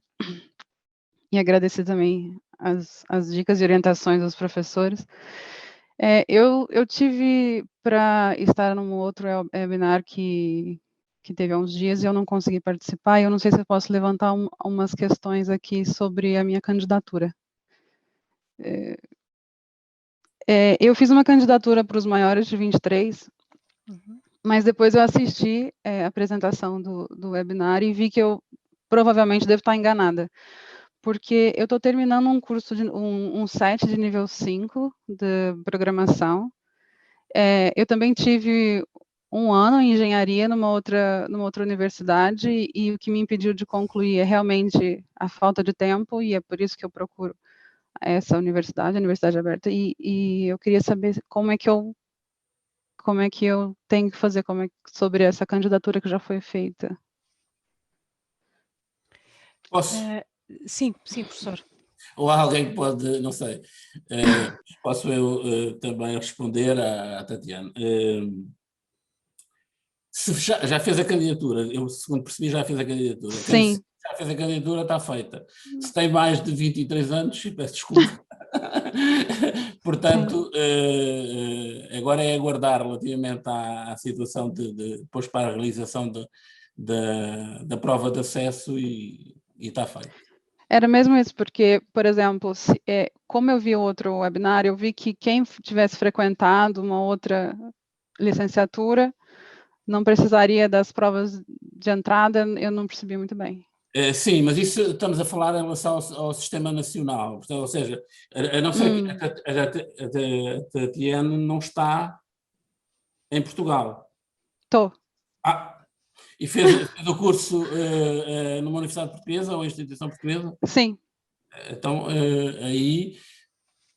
e agradecer também as dicas e orientações dos professores. Eu tive para estar num outro webinar que teve há uns dias e eu não consegui participar, e eu não sei se eu posso levantar umas questões aqui sobre a minha candidatura. Eu fiz uma candidatura para os maiores de 23, mas depois eu assisti a apresentação do webinar e vi que eu provavelmente devo estar enganada, porque eu estou terminando um curso, um SET de nível 5 de programação. Eu também tive um ano em engenharia numa outra universidade, e o que me impediu de concluir é realmente a falta de tempo, e é por isso que eu procuro essa universidade, a Universidade Aberta, e eu queria saber como é que eu tenho que fazer sobre essa candidatura que já foi feita. Posso? Sim, professor. Ou há alguém que pode, não sei, posso eu também responder à Tatiana. Se já fez a candidatura, eu, segundo percebi, já fez a candidatura. Sim. Se já fez a candidatura, está feita. Se tem mais de 23 anos, peço desculpa. Portanto, agora é aguardar relativamente à situação depois para a realização da prova de acesso e está feito. Era mesmo isso, porque, por exemplo, como eu vi o outro webinar, eu vi que quem tivesse frequentado uma outra licenciatura não precisaria das provas de entrada. Eu não percebi muito bem. Sim, mas isso estamos a falar em relação ao sistema nacional, portanto, ou seja, a não ser que a Tatiana não está em Portugal. Estou. E fez o curso numa universidade portuguesa ou instituição portuguesa? Sim. Então, aí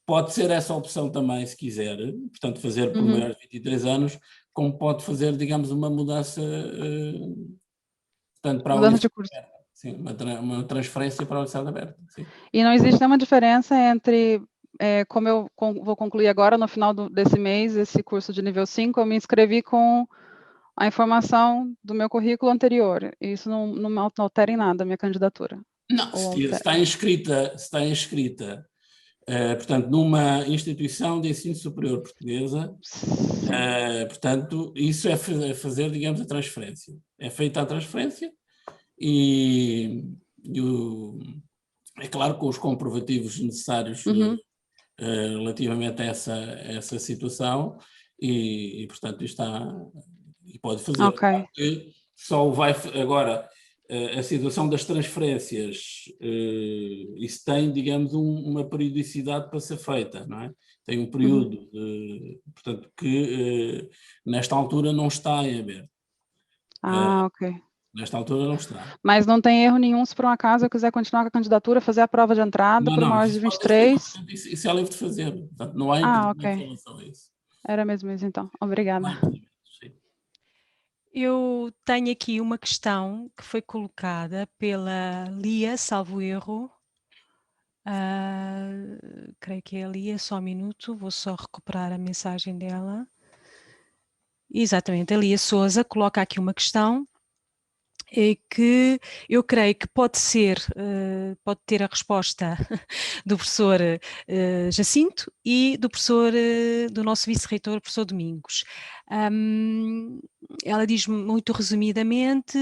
pode ser essa opção também, se quiser, portanto, fazer por maiores de 23 anos, como pode fazer, digamos, uma mudança, portanto, para a Mudança de curso. Universidade Aberta. Sim, uma transferência para a Universidade Aberta. Sim. E não existe nenhuma diferença entre, como eu vou concluir agora, no final desse mês, esse curso de nível 5, eu me inscrevi com a informação do meu currículo anterior. Isso não altera em nada a minha candidatura. Não, se está inscrita, portanto, numa instituição de ensino superior portuguesa, portanto, isso é fazer, digamos, a transferência. É feita a transferência e é claro, com os comprovativos necessários relativamente a essa situação e portanto, e pode fazer. Ok. Só vai agora a situação das transferências, isso tem, digamos, uma periodicidade para ser feita, não é? Tem um período, portanto, que nesta altura não está em aberto. Ok. Nesta altura não está. Mas não tem erro nenhum se por um acaso eu quiser continuar com a candidatura, fazer a prova de entrada por maiores de 23? Isso é livre de fazer, portanto, não há impedimento em relação a isso. Era mesmo isso, então. Obrigada. Eu tenho aqui uma questão que foi colocada pela Lia, salvo erro. Creio que é a Lia, só um minuto, vou só recuperar a mensagem dela. Exatamente, a Lia Souza coloca aqui uma questão que eu creio que pode ter a resposta do professor Jacinto e do professor, do nosso vice-reitor, professor Domingos. Ela diz muito resumidamente,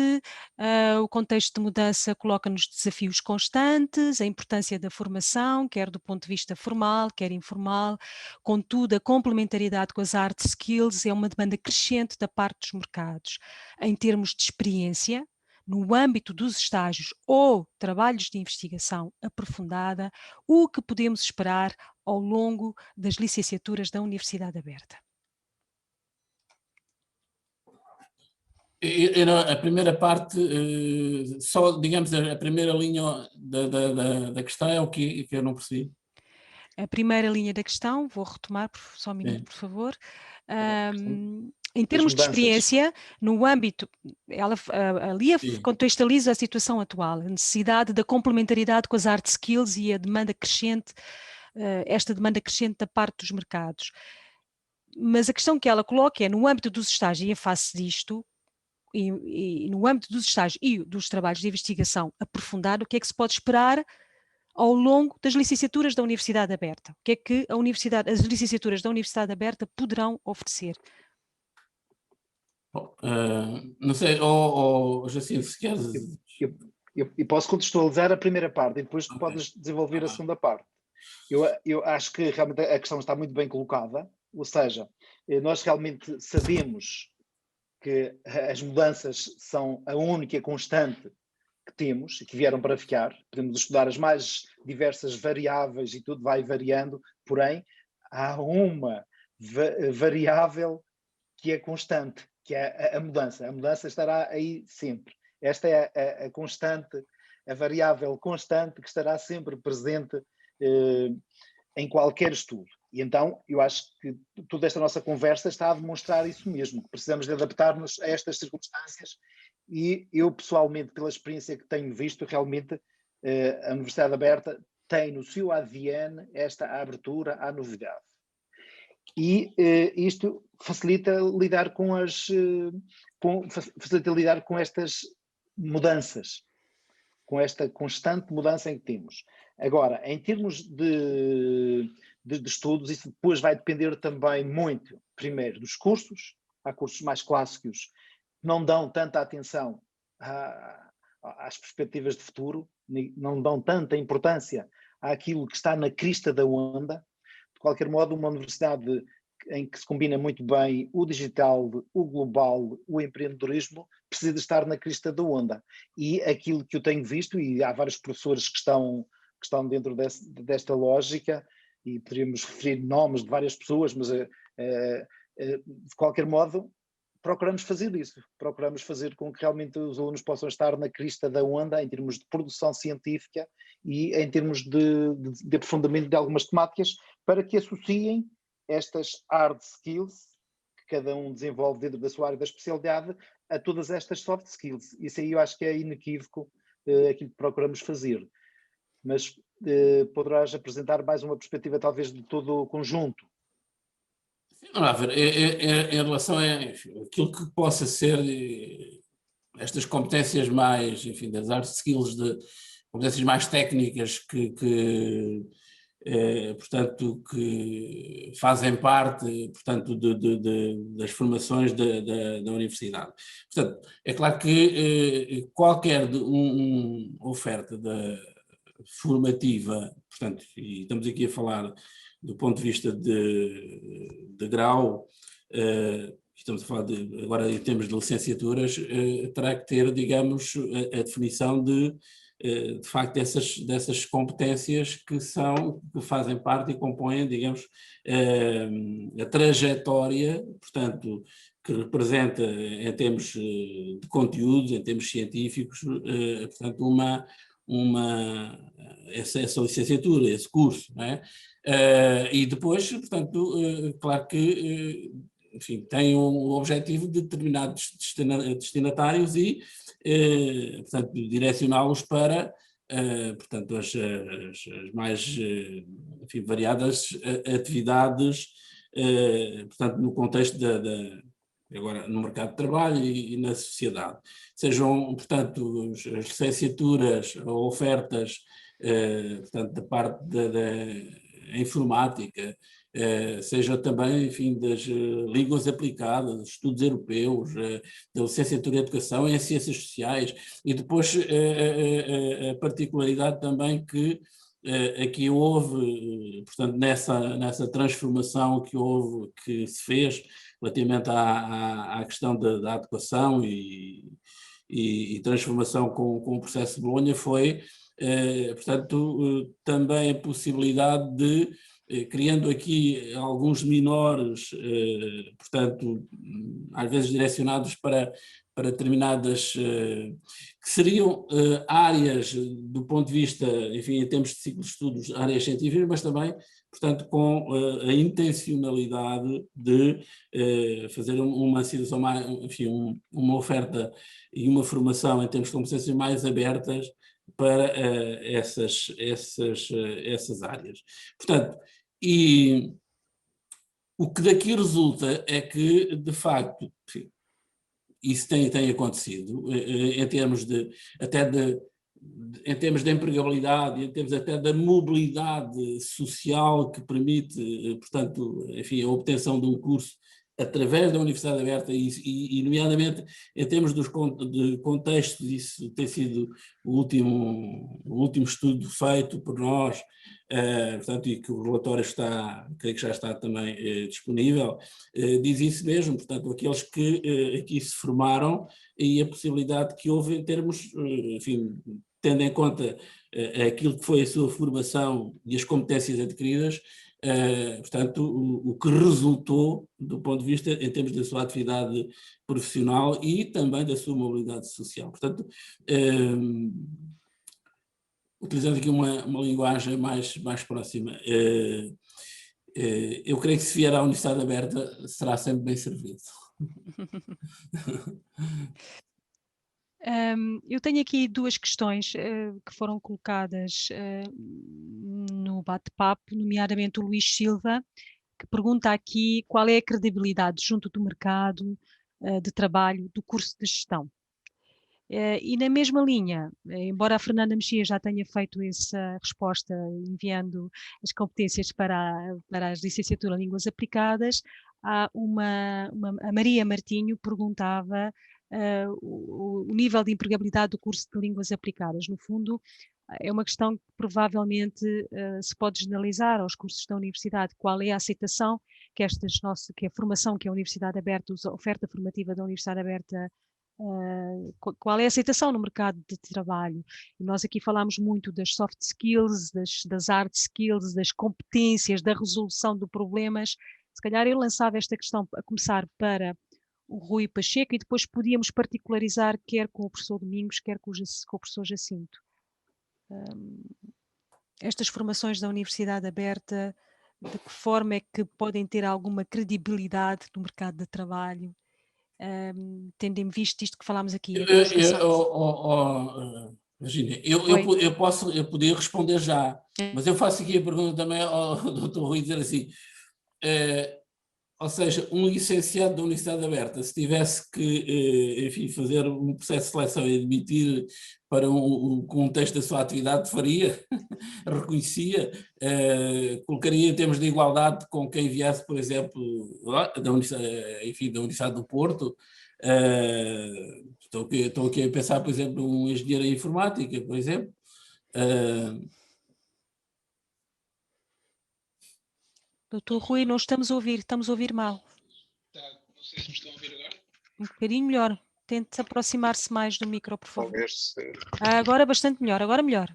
o contexto de mudança coloca-nos desafios constantes, a importância da formação, quer do ponto de vista formal, quer informal, contudo a complementaridade com as hard skills é uma demanda crescente da parte dos mercados. Em termos de experiência, no âmbito dos estágios ou trabalhos de investigação aprofundada, o que podemos esperar ao longo das licenciaturas da Universidade Aberta? A primeira parte, só, digamos, a primeira linha da questão é o que eu não percebi. A primeira linha da questão, vou retomar, só um minuto, por favor. Em termos de experiência, no âmbito, a Lia contextualiza a situação atual, a necessidade da complementaridade com as hard skills e a demanda crescente, esta demanda crescente da parte dos mercados. Mas a questão que ela coloca é, no âmbito dos estágios, e em face disto, e no âmbito dos estágios e dos trabalhos de investigação aprofundado, o que é que se pode esperar ao longo das licenciaturas da Universidade Aberta? O que é que as licenciaturas da Universidade Aberta poderão oferecer? Não sei, Jacinto, se queres... Eu posso contextualizar a primeira parte e depois tu podes desenvolver a segunda parte. Eu acho que realmente a questão está muito bem colocada, ou seja, nós realmente sabemos que as mudanças são a única constante que temos e que vieram para ficar. Podemos estudar as mais diversas variáveis e tudo vai variando, porém há uma variável que é constante, que é a mudança. A mudança estará aí sempre. Esta é a constante, a variável constante que estará sempre presente em qualquer estudo. E então, eu acho que toda esta nossa conversa está a demonstrar isso mesmo, que precisamos de adaptar-nos a estas circunstâncias e eu, pessoalmente, pela experiência que tenho visto, realmente a Universidade Aberta tem no seu ADN esta abertura à novidade. E isto facilita lidar com estas mudanças, com esta constante mudança em que temos. Agora, em termos de estudos, isso depois vai depender também muito, primeiro, dos cursos. Há cursos mais clássicos que não dão tanta atenção às perspectivas de futuro, não dão tanta importância àquilo que está na crista da onda. De qualquer modo, uma universidade em que se combina muito bem o digital, o global, o empreendedorismo, precisa de estar na crista da onda. E aquilo que eu tenho visto, e há vários professores que estão dentro desta lógica, e poderíamos referir nomes de várias pessoas, mas de qualquer modo procuramos fazer isso, procuramos fazer com que realmente os alunos possam estar na crista da onda em termos de produção científica e em termos de aprofundamento de algumas temáticas, para que associem estas hard skills que cada um desenvolve dentro da sua área da especialidade a todas estas soft skills. Isso aí eu acho que é inequívoco aquilo que procuramos fazer. Mas poderás apresentar mais uma perspectiva talvez de todo o conjunto? Vamos lá ver, em relação a aquilo que possa ser estas competências mais, enfim, das hard skills, de competências mais técnicas portanto, que fazem parte, portanto, das formações da universidade. Portanto, é claro que qualquer oferta formativa, portanto, e estamos aqui a falar do ponto de vista de grau, estamos a falar agora em termos de licenciaturas, terá que ter, digamos, a definição de facto dessas competências que fazem parte e compõem, digamos, a trajetória, portanto, que representa em termos de conteúdos, em termos científicos, portanto, essa licenciatura, esse curso, não é? E depois, portanto, claro que, enfim, tem um objetivo de determinados destinatários e, portanto, direcioná-los para, portanto, as mais, enfim, variadas atividades, portanto, no contexto agora no mercado de trabalho e na sociedade. Sejam, portanto, as licenciaturas ou ofertas, portanto, da parte da informática, seja também, enfim, das línguas aplicadas, dos estudos europeus, da licenciatura em educação e em ciências sociais, e depois a particularidade também que aqui houve, portanto, nessa transformação que se fez relativamente à questão da adequação e transformação com o processo de Bolonha foi, portanto, também a possibilidade de, criando aqui alguns menores, portanto, às vezes direcionados para determinadas, que seriam áreas do ponto de vista, enfim, em termos de ciclo de estudos, áreas científicas, mas também, portanto, com a intencionalidade de fazer uma situação mais, enfim, uma oferta e uma formação em termos de competências mais abertas para essas áreas. Portanto, e o que daqui resulta é que, de facto, enfim, isso tem acontecido em termos em termos de empregabilidade, em termos até da mobilidade social que permite, portanto, enfim, a obtenção de um curso através da Universidade Aberta e nomeadamente em termos de contextos, isso tem sido o último estudo feito por nós, portanto, e que o relatório creio que já está também disponível, diz isso mesmo, portanto, aqueles que aqui se formaram e a possibilidade que houve em termos, enfim, tendo em conta aquilo que foi a sua formação e as competências adquiridas, portanto, o que resultou do ponto de vista em termos da sua atividade profissional e também da sua mobilidade social. Portanto, utilizando aqui uma linguagem mais próxima, eu creio que se vier à Universidade Aberta será sempre bem servido. Eu tenho aqui duas questões que foram colocadas no bate-papo, nomeadamente o Luís Silva, que pergunta aqui qual é a credibilidade junto do mercado de trabalho do curso de gestão. E na mesma linha, embora a Fernanda Mexia já tenha feito essa resposta enviando as competências para as licenciaturas em Línguas Aplicadas, a Maria Martinho perguntava o nível de empregabilidade do curso de Línguas Aplicadas. No fundo, é uma questão que provavelmente se pode generalizar aos cursos da universidade. Qual é a aceitação que a formação que a Universidade Aberta, a oferta formativa da Universidade Aberta qual é a aceitação no mercado de trabalho. E nós aqui falamos muito das soft skills, das hard skills, das competências, da resolução de problemas. Se calhar eu lançava esta questão a começar para o Rui Pacheco e depois podíamos particularizar quer com o professor Domingos, quer com o professor Jacinto. Estas formações da Universidade Aberta, de que forma é que podem ter alguma credibilidade no mercado de trabalho, tendo em vista isto que falámos aqui? Virginia, eu podia responder já, mas eu faço aqui a pergunta também ao Dr. Rui, dizer assim, ou seja, um licenciado da Universidade Aberta, se tivesse que, enfim, fazer um processo de seleção e admitir para um contexto da sua atividade, faria, reconhecia, colocaria em termos de igualdade com quem viesse, por exemplo, da Universidade do Porto. Estou aqui a pensar, por exemplo, um engenheiro em informática, por exemplo. Doutor Rui, não estamos a ouvir mal. Não sei se me estão a ouvir agora. Um bocadinho melhor. Tente aproximar-se mais do micro, por favor. Talvez. Agora bastante melhor, agora melhor.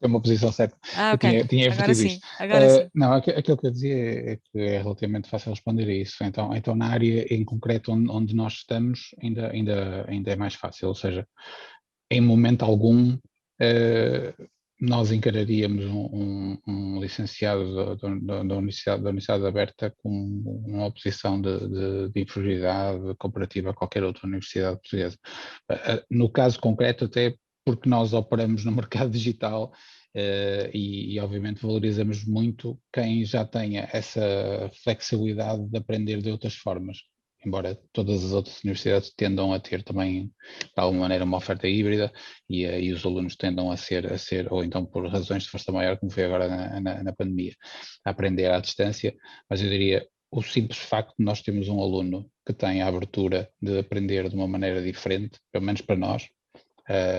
É uma posição certa. Okay. Eu tinha agora sim, isto. agora sim. Não, aquilo que eu dizia é que é relativamente fácil responder a isso. Então na área em concreto onde nós estamos ainda é mais fácil, ou seja, em momento algum nós encararíamos um licenciado da Universidade Aberta com uma oposição de inferioridade comparativa a qualquer outra universidade portuguesa. No caso concreto, até porque nós operamos no mercado digital e obviamente valorizamos muito quem já tenha essa flexibilidade de aprender de outras formas, embora todas as outras universidades tendam a ter também, de alguma maneira, uma oferta híbrida e os alunos tendam a ser, ou então por razões de força maior, como foi agora na pandemia, a aprender à distância, mas eu diria, o simples facto de nós termos um aluno que tem a abertura de aprender de uma maneira diferente, pelo menos para nós,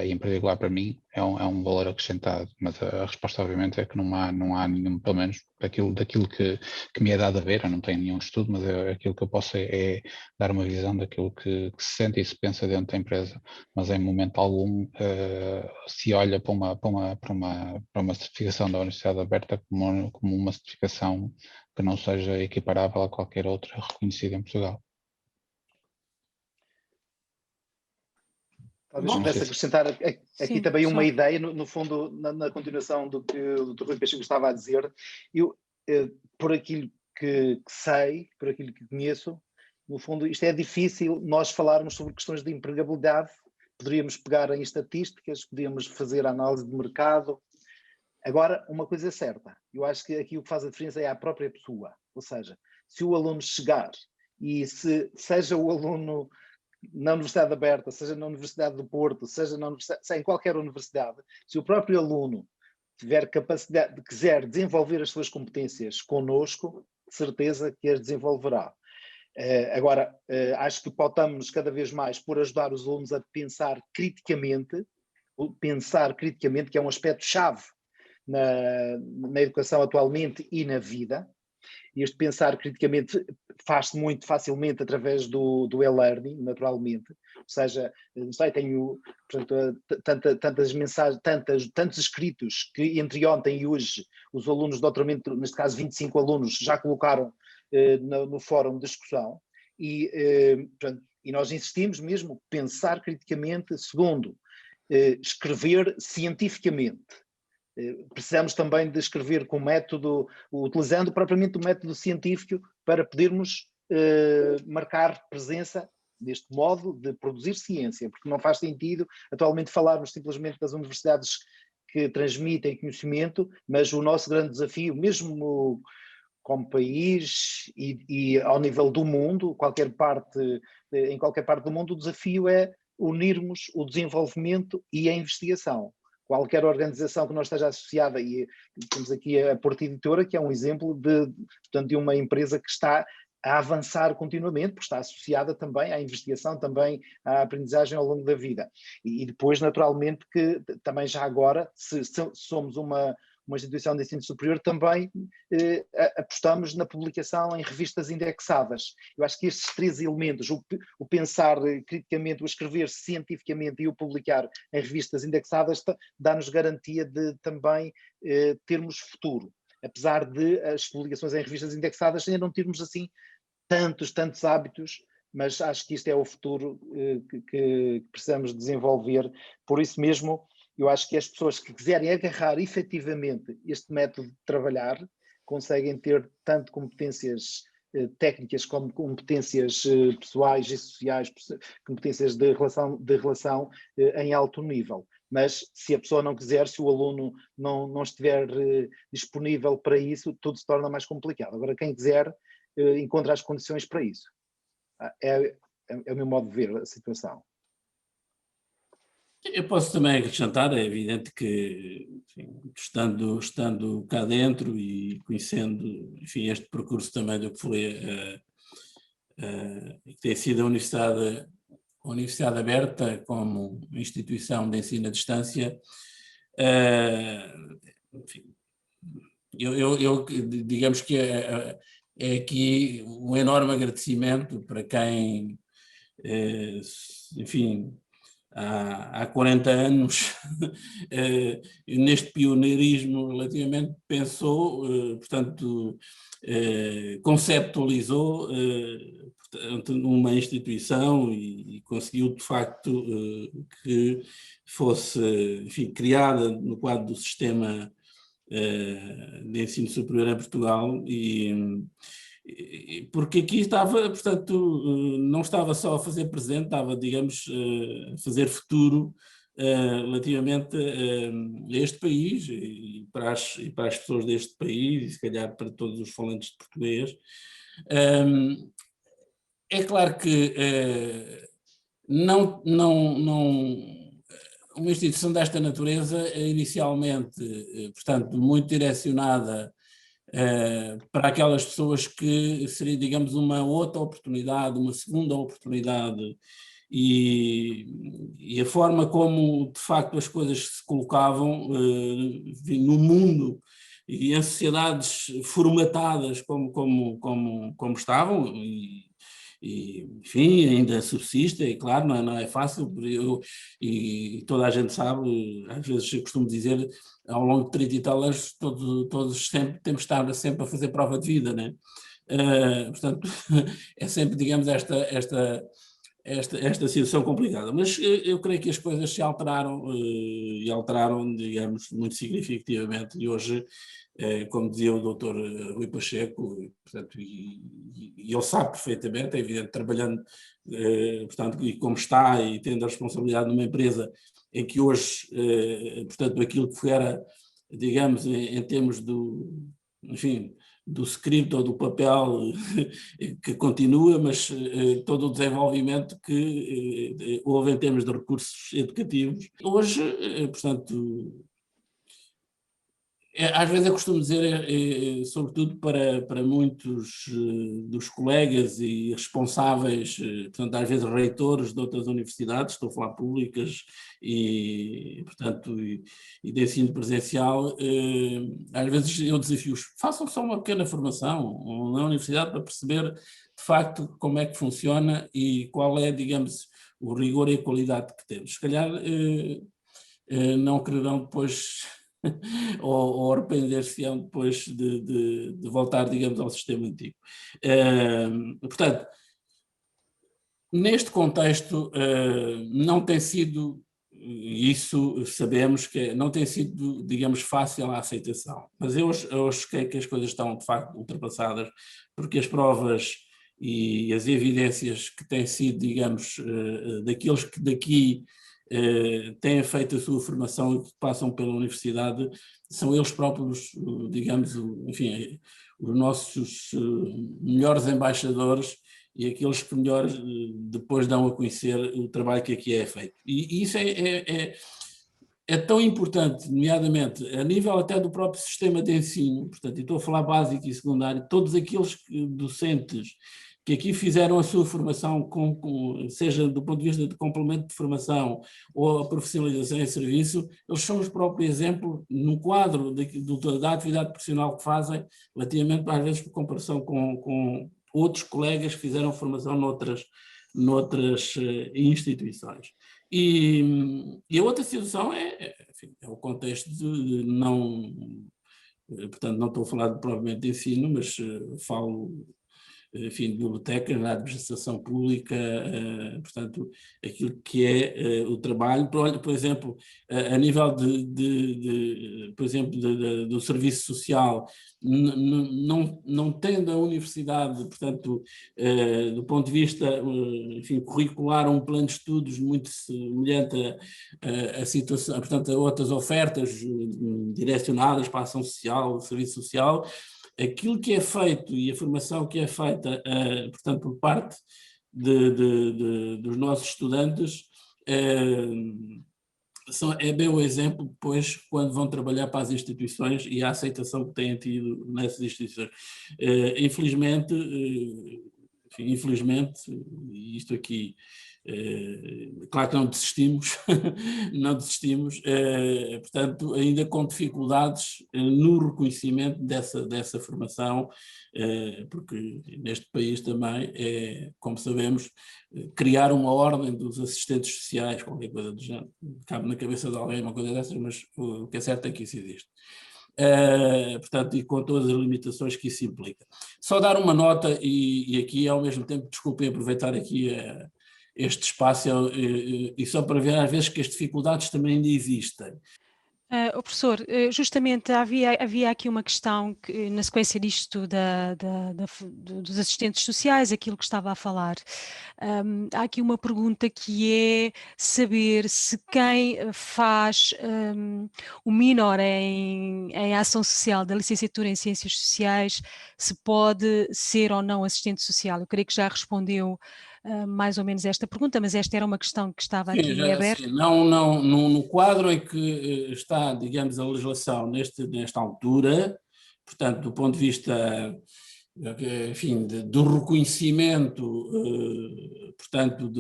e em particular para mim, é um valor acrescentado, mas a resposta obviamente é que não há nenhum, pelo menos daquilo que me é dado a ver, eu não tenho nenhum estudo, mas aquilo que eu posso é dar uma visão daquilo que se sente e se pensa dentro da empresa, mas em momento algum se olha para uma certificação da Universidade Aberta como uma certificação que não seja equiparável a qualquer outra reconhecida em Portugal. Talvez pudesse acrescentar aqui também uma ideia, no fundo, na continuação do que o Dr. Rui Pacheco estava a dizer. Eu, por aquilo que sei, por aquilo que conheço, no fundo, isto é difícil nós falarmos sobre questões de empregabilidade. Poderíamos pegar em estatísticas, podíamos fazer análise de mercado. Agora, uma coisa é certa, eu acho que aqui o que faz a diferença é a própria pessoa. Ou seja, se o aluno chegar e seja o aluno na Universidade Aberta, seja na Universidade do Porto, seja em qualquer universidade, se o próprio aluno tiver capacidade, quiser desenvolver as suas competências connosco, de certeza que as desenvolverá. Agora, acho que pautamos cada vez mais por ajudar os alunos a pensar criticamente, que é um aspecto-chave na educação atualmente e na vida. E este pensar criticamente faz-se muito facilmente através do e-learning, naturalmente. Ou seja, não sei, tenho, portanto, tantas mensagens, tantos escritos que entre ontem e hoje os alunos de doutoramento, neste caso 25 alunos, já colocaram no fórum de discussão. E nós insistimos mesmo pensar criticamente. Segundo, escrever cientificamente. Precisamos também de escrever com método, utilizando propriamente o método científico para podermos marcar presença neste modo de produzir ciência, porque não faz sentido atualmente falarmos simplesmente das universidades que transmitem conhecimento, mas o nosso grande desafio, mesmo como país e ao nível do mundo, em qualquer parte do mundo, o desafio é unirmos o desenvolvimento e a investigação. Qualquer organização que não esteja associada, e temos aqui a Porto Editora, que é um exemplo de uma empresa que está a avançar continuamente, porque está associada também à investigação, também à aprendizagem ao longo da vida. E depois, naturalmente, que também já agora, se somos uma uma instituição de ensino superior, também apostamos na publicação em revistas indexadas. Eu acho que estes 3 elementos, o pensar criticamente, o escrever cientificamente e o publicar em revistas indexadas, dá-nos garantia de também termos futuro. Apesar de as publicações em revistas indexadas ainda não termos assim tantos hábitos, mas acho que isto é o futuro que precisamos desenvolver. Por isso mesmo, eu acho que as pessoas que quiserem agarrar efetivamente este método de trabalhar conseguem ter tanto competências técnicas como competências pessoais e sociais, competências de relação em alto nível. Mas se a pessoa não quiser, se o aluno não estiver disponível para isso, tudo se torna mais complicado. Agora, quem quiser, encontra as condições para isso. É o meu modo de ver a situação. Eu posso também acrescentar, é evidente que, enfim, estando cá dentro e conhecendo, enfim, este percurso também do que foi, que tem sido a Universidade Aberta como instituição de ensino à distância, enfim, eu digamos que é aqui um enorme agradecimento para quem, enfim, há 40 anos, neste pioneirismo relativamente pensou, portanto, conceptualizou portanto, uma instituição e conseguiu de facto que fosse, enfim, criada no quadro do sistema de ensino superior em Portugal, porque aqui estava, portanto, não estava só a fazer presente, estava, digamos, a fazer futuro relativamente a este país e para as pessoas deste país, e se calhar para todos os falantes de português. É claro que uma instituição desta natureza é inicialmente, portanto, muito direcionada para aquelas pessoas que seria, digamos, uma outra oportunidade, uma segunda oportunidade, e a forma como, de facto, as coisas se colocavam no mundo e em sociedades formatadas como estavam, e, enfim, ainda subsiste, é claro, não é fácil, e toda a gente sabe, às vezes eu costumo dizer, ao longo de 30 e tal anos, todos sempre temos de estar sempre a fazer prova de vida, né? Portanto, é sempre, digamos, esta situação complicada, mas eu creio que as coisas se alteraram, e alteraram, digamos, muito significativamente, e hoje, como dizia o Dr. Rui Pacheco, portanto, e ele sabe perfeitamente, é evidente, trabalhando, portanto, e como está e tendo a responsabilidade numa empresa em que hoje, portanto, aquilo que era, digamos, em termos enfim, do script ou do papel que continua, mas todo o desenvolvimento que houve em termos de recursos educativos. Hoje, portanto, às vezes eu costumo dizer, sobretudo para muitos dos colegas e responsáveis, portanto, às vezes reitores de outras universidades, estou a falar públicas e, portanto, e de ensino presencial, às vezes eu desafio-os, façam só uma pequena formação na universidade para perceber, de facto, como é que funciona e qual é, digamos, o rigor e a qualidade que temos. Se calhar não quererão depois... ou arrepender-se-ão depois de voltar, digamos, ao sistema antigo. Portanto, neste contexto, não tem sido, isso sabemos que não tem sido, digamos, fácil a aceitação, mas eu acho que as coisas estão, de facto, ultrapassadas, porque as provas e as evidências que têm sido, digamos, daqueles que daqui têm feito a sua formação e que passam pela universidade, são eles próprios, digamos, enfim, os nossos melhores embaixadores e aqueles que melhor depois dão a conhecer o trabalho que aqui é feito. E isso é tão importante, nomeadamente, a nível até do próprio sistema de ensino, portanto, e estou a falar básico e secundário, todos aqueles docentes que aqui fizeram a sua formação, seja do ponto de vista de complemento de formação ou a profissionalização em serviço, eles são os próprios exemplos no quadro da atividade profissional que fazem, relativamente às vezes por comparação com outros colegas que fizeram formação noutras instituições. E a outra situação enfim, é o contexto de não... Portanto, não estou a falar provavelmente de ensino, mas falo, enfim, de bibliotecas, na administração pública, portanto, aquilo que é o trabalho, por exemplo, a nível por exemplo, do serviço social, não tendo a universidade, portanto, do ponto de vista, enfim, curricular, um plano de estudos muito semelhante a situação, portanto, a outras ofertas direcionadas para a ação social, o serviço social, aquilo que é feito e a formação que é feita, portanto, por parte dos nossos estudantes, é bem o exemplo depois quando vão trabalhar para as instituições e a aceitação que têm tido nessas instituições. Infelizmente, e isto aqui, claro que não desistimos, portanto, ainda com dificuldades no reconhecimento dessa formação, porque neste país também como sabemos, criar uma ordem dos assistentes sociais, qualquer coisa do género, cabe na cabeça de alguém uma coisa dessas, mas o que é certo é que isso existe. Portanto, e com todas as limitações que isso implica. Só dar uma nota, e aqui ao mesmo tempo, desculpem aproveitar aqui este espaço, e só para ver às vezes que as dificuldades também ainda existem. Professor, justamente havia aqui uma questão que, na sequência disto dos assistentes sociais, aquilo que estava a falar, há aqui uma pergunta que é saber se quem faz o minor em ação social da licenciatura em Ciências Sociais se pode ser ou não assistente social. Eu creio que já respondeu mais ou menos esta pergunta, mas esta era uma questão que estava aqui aberta. Sim, no quadro em que está, digamos, a legislação nesta altura, portanto, do ponto de vista, enfim, do reconhecimento, portanto,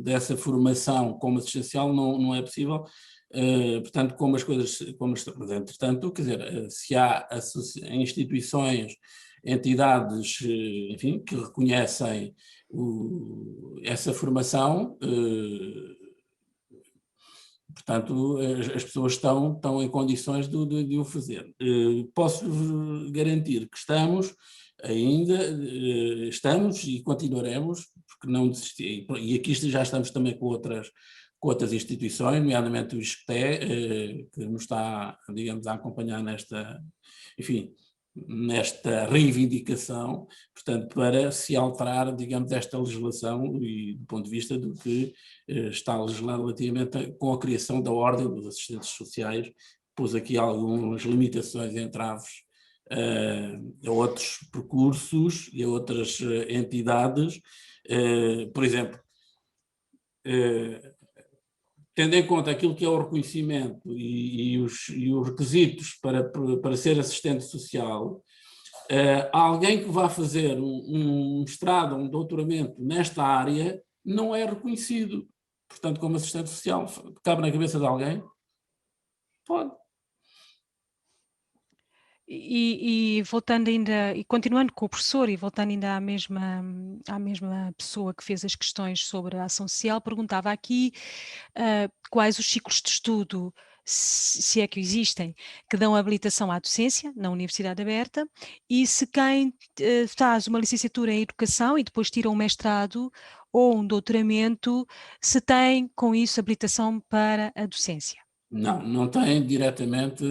dessa formação como assistencial não é possível, portanto, como as coisas, mas entretanto, quer dizer, se há instituições, entidades, enfim, que reconhecem essa formação, portanto, as pessoas estão em condições de o fazer. Posso garantir que estamos e continuaremos, porque não desistir, e aqui já estamos também com outras instituições, nomeadamente o ISCTE, que nos está, digamos, a acompanhar nesta reivindicação, portanto, para se alterar, digamos, esta legislação e do ponto de vista do que está legislado relativamente com a criação da Ordem dos Assistentes Sociais, pôs aqui algumas limitações e entraves a outros percursos e a outras entidades, por exemplo, tendo em conta aquilo que é o reconhecimento e os requisitos para ser assistente social, alguém que vá fazer um mestrado ou um doutoramento nesta área não é reconhecido. Portanto, como assistente social, cabe na cabeça de alguém? Pode. E voltando ainda, e continuando com o professor, e voltando ainda à mesma pessoa que fez as questões sobre a ação social, perguntava aqui quais os ciclos de estudo, se é que existem, que dão habilitação à docência na Universidade Aberta, e se quem faz uma licenciatura em Educação e depois tira um mestrado ou um doutoramento, se tem com isso habilitação para a docência. Não tem diretamente,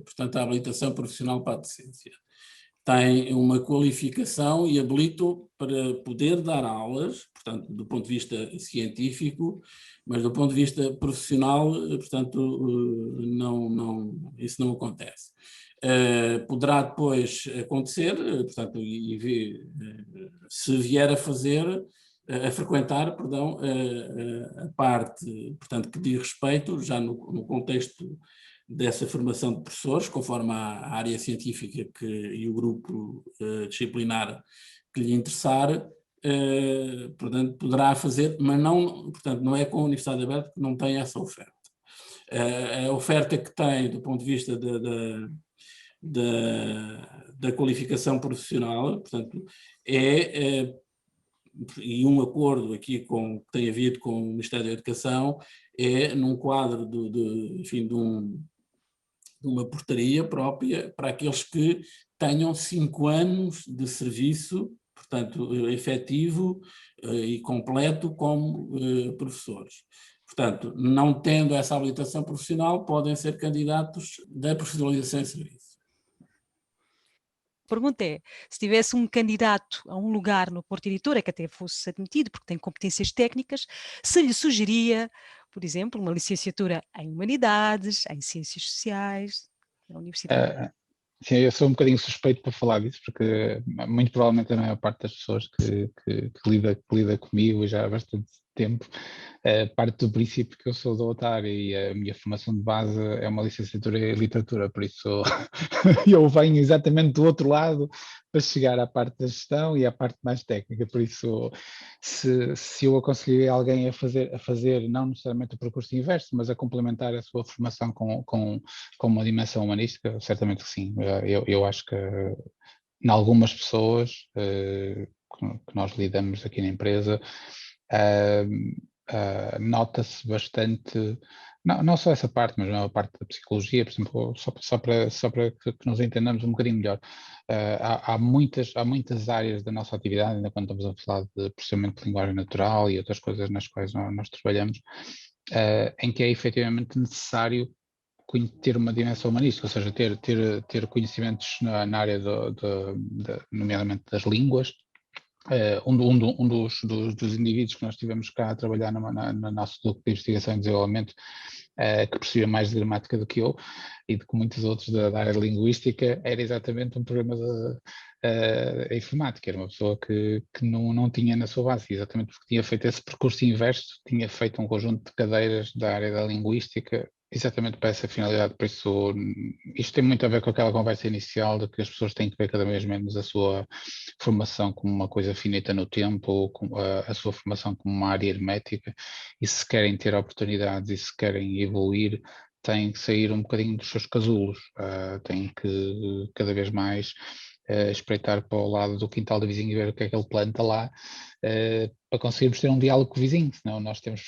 portanto, a habilitação profissional para a docência. Tem uma qualificação e habilita-o para poder dar aulas, portanto, do ponto de vista científico, mas do ponto de vista profissional, portanto, isso não acontece. Poderá depois acontecer, portanto, se vier a frequentar, perdão, a parte, portanto, que diz respeito, já no contexto dessa formação de professores, conforme a área científica e o grupo disciplinar que lhe interessar, portanto, poderá fazer, mas não, portanto, não é com a Universidade Aberta que não tem essa oferta. A oferta que tem do ponto de vista da qualificação profissional, portanto, e um acordo aqui que tem havido com o Ministério da Educação, é num quadro enfim, de uma portaria própria para aqueles que tenham 5 anos de serviço, portanto, efetivo e completo como professores. Portanto, não tendo essa habilitação profissional, podem ser candidatos da profissionalização em serviço. A pergunta é, se tivesse um candidato a um lugar no Porto Editora, que até fosse admitido, porque tem competências técnicas, se lhe sugeria, por exemplo, uma licenciatura em Humanidades, em Ciências Sociais, na Universidade? Sim, eu sou um bocadinho suspeito para falar disso, porque muito provavelmente a maior parte das pessoas que lida comigo já há bastante tempo, parte do princípio que eu sou da outra área e a minha formação de base é uma licenciatura em literatura, por isso eu venho exatamente do outro lado para chegar à parte da gestão e à parte mais técnica, por isso se eu aconselharia alguém a fazer não necessariamente o percurso inverso, mas a complementar a sua formação com uma dimensão humanística, certamente que sim. Eu acho que em algumas pessoas que nós lidamos aqui na empresa, nota-se bastante, não só essa parte, mas a parte da psicologia, por exemplo, só para que nos entendamos um bocadinho melhor. Há muitas áreas da nossa atividade, ainda quando estamos a falar de processamento de linguagem natural e outras coisas nas quais nós trabalhamos, em que é efetivamente necessário ter uma dimensão humanística, ou seja, ter conhecimentos na área nomeadamente das línguas. Um dos indivíduos que nós tivemos cá a trabalhar no nosso grupo de investigação e desenvolvimento, que percebia mais de gramática do que eu e de que muitos outros da área de linguística, era exatamente um programa de informática. Era uma pessoa que não tinha na sua base, exatamente porque tinha feito esse percurso inverso, tinha feito um conjunto de cadeiras da área da linguística exatamente para essa finalidade. Por isso, isto tem muito a ver com aquela conversa inicial de que as pessoas têm que ver cada vez menos a sua formação como uma coisa finita no tempo, ou a sua formação como uma área hermética, e se querem ter oportunidades e se querem evoluir, têm que sair um bocadinho dos seus casulos, têm que cada vez mais espreitar para o lado do quintal do vizinho e ver o que é que ele planta lá, para conseguirmos ter um diálogo com o vizinho, senão nós temos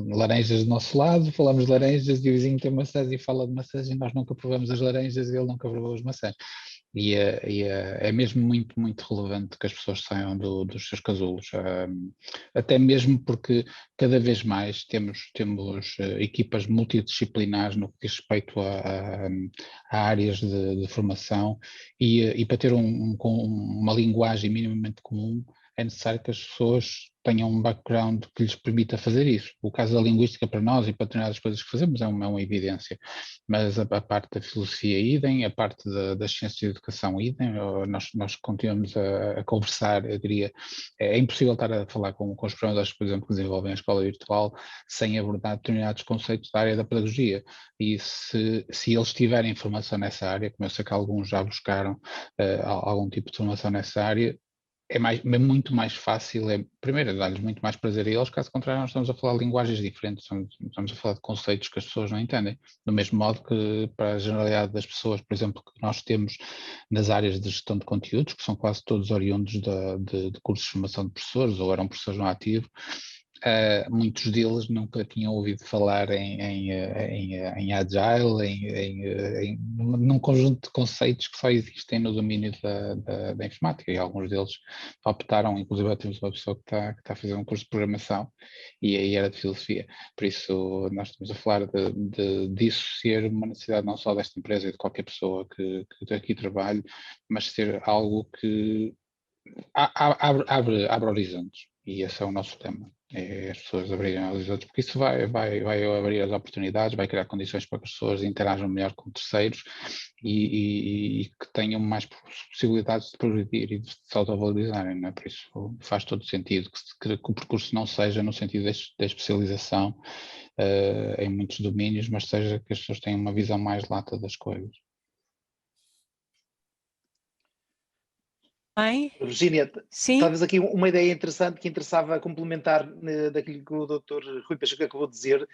laranjas do nosso lado, falamos de laranjas e o vizinho tem maçãs e fala de maçãs e nós nunca provamos as laranjas e ele nunca provou as maçãs. É mesmo muito, muito relevante que as pessoas saiam dos seus casulos, até mesmo porque cada vez mais temos equipas multidisciplinares no que diz respeito a áreas de formação e para ter uma linguagem minimamente comum é necessário que as pessoas tenham um background que lhes permita fazer isso. O caso da linguística para nós e para determinadas coisas que fazemos é uma evidência, mas a parte da filosofia idem, a parte das ciências de educação idem, nós continuamos a conversar, eu diria, é impossível estar a falar com os programadores, por exemplo, que desenvolvem a escola virtual sem abordar determinados conceitos da área da pedagogia, e se eles tiverem informação nessa área, como eu sei que alguns já buscaram algum tipo de formação nessa área, é muito mais fácil, primeiro, dar-lhes muito mais prazer a eles, caso contrário, nós estamos a falar de linguagens diferentes, estamos a falar de conceitos que as pessoas não entendem. Do mesmo modo que para a generalidade das pessoas, por exemplo, que nós temos nas áreas de gestão de conteúdos, que são quase todos oriundos de cursos de formação de professores ou eram professores no ativo, muitos deles nunca tinham ouvido falar em Agile, num conjunto de conceitos que só existem no domínio da informática, e alguns deles optaram, inclusive temos uma pessoa que está a fazer um curso de programação e aí era de filosofia. Por isso nós estamos a falar disso ser uma necessidade não só desta empresa e de qualquer pessoa que aqui trabalhe, mas ser algo que abre horizontes, e esse é o nosso tema. É as pessoas abrirem horizontes, porque isso vai abrir as oportunidades, vai criar condições para que as pessoas interajam melhor com terceiros e que tenham mais possibilidades de progredir e de se autovalorizarem, não é? Por isso faz todo sentido que o percurso não seja no sentido da especialização em muitos domínios, mas seja que as pessoas tenham uma visão mais lata das coisas. Virgínia, talvez aqui uma ideia interessante que interessava complementar daquilo que o Dr. Rui Pacheco acabou de dizer,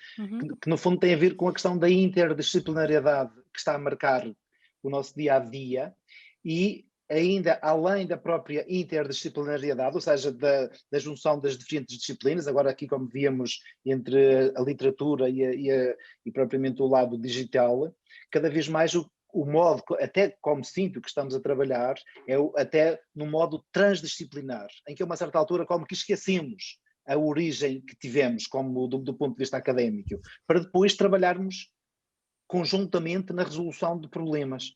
que no fundo tem a ver com a questão da interdisciplinariedade que está a marcar o nosso dia-a-dia e ainda além da própria interdisciplinariedade, ou seja, da junção das diferentes disciplinas, agora aqui como víamos entre a literatura e propriamente o lado digital, cada vez mais o modo, até como sinto que estamos a trabalhar, é até no modo transdisciplinar, em que a uma certa altura como que esquecemos a origem que tivemos como do ponto de vista académico, para depois trabalharmos conjuntamente na resolução de problemas.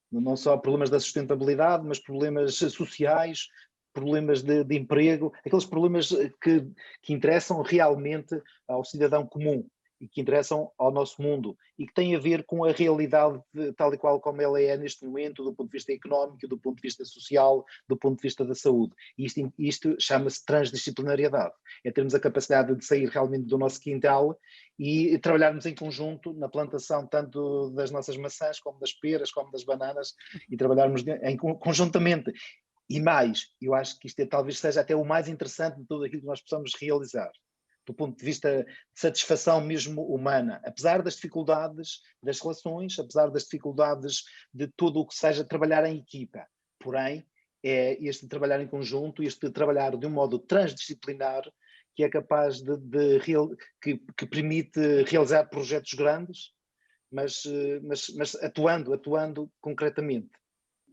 Não só problemas da sustentabilidade, mas problemas sociais, problemas de emprego, aqueles problemas que interessam realmente ao cidadão comum e que interessam ao nosso mundo e que têm a ver com a realidade tal e qual como ela é neste momento, do ponto de vista económico, do ponto de vista social, do ponto de vista da saúde. E isto chama-se transdisciplinariedade. É termos a capacidade de sair realmente do nosso quintal e trabalharmos em conjunto na plantação tanto das nossas maçãs, como das peras, como das bananas, e trabalharmos conjuntamente. E mais, eu acho que isto talvez seja até o mais interessante de tudo aquilo que nós possamos realizar, do ponto de vista de satisfação mesmo humana, apesar das dificuldades das relações, apesar das dificuldades de tudo o que seja trabalhar em equipa. Porém, é este trabalhar em conjunto, este trabalhar de um modo transdisciplinar, que é capaz que permite realizar projetos grandes, mas atuando concretamente.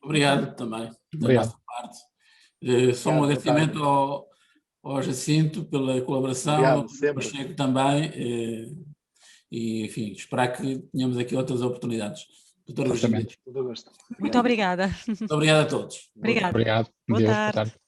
Obrigado também, da Obrigado. nossa parte. Só um agradecimento ao Jacinto pela colaboração, ao Pacheco também, e enfim, esperar que tenhamos aqui outras oportunidades. Doutora Virgínia. Muito obrigada. Muito obrigado a todos. Obrigada. Obrigado. Boa tarde.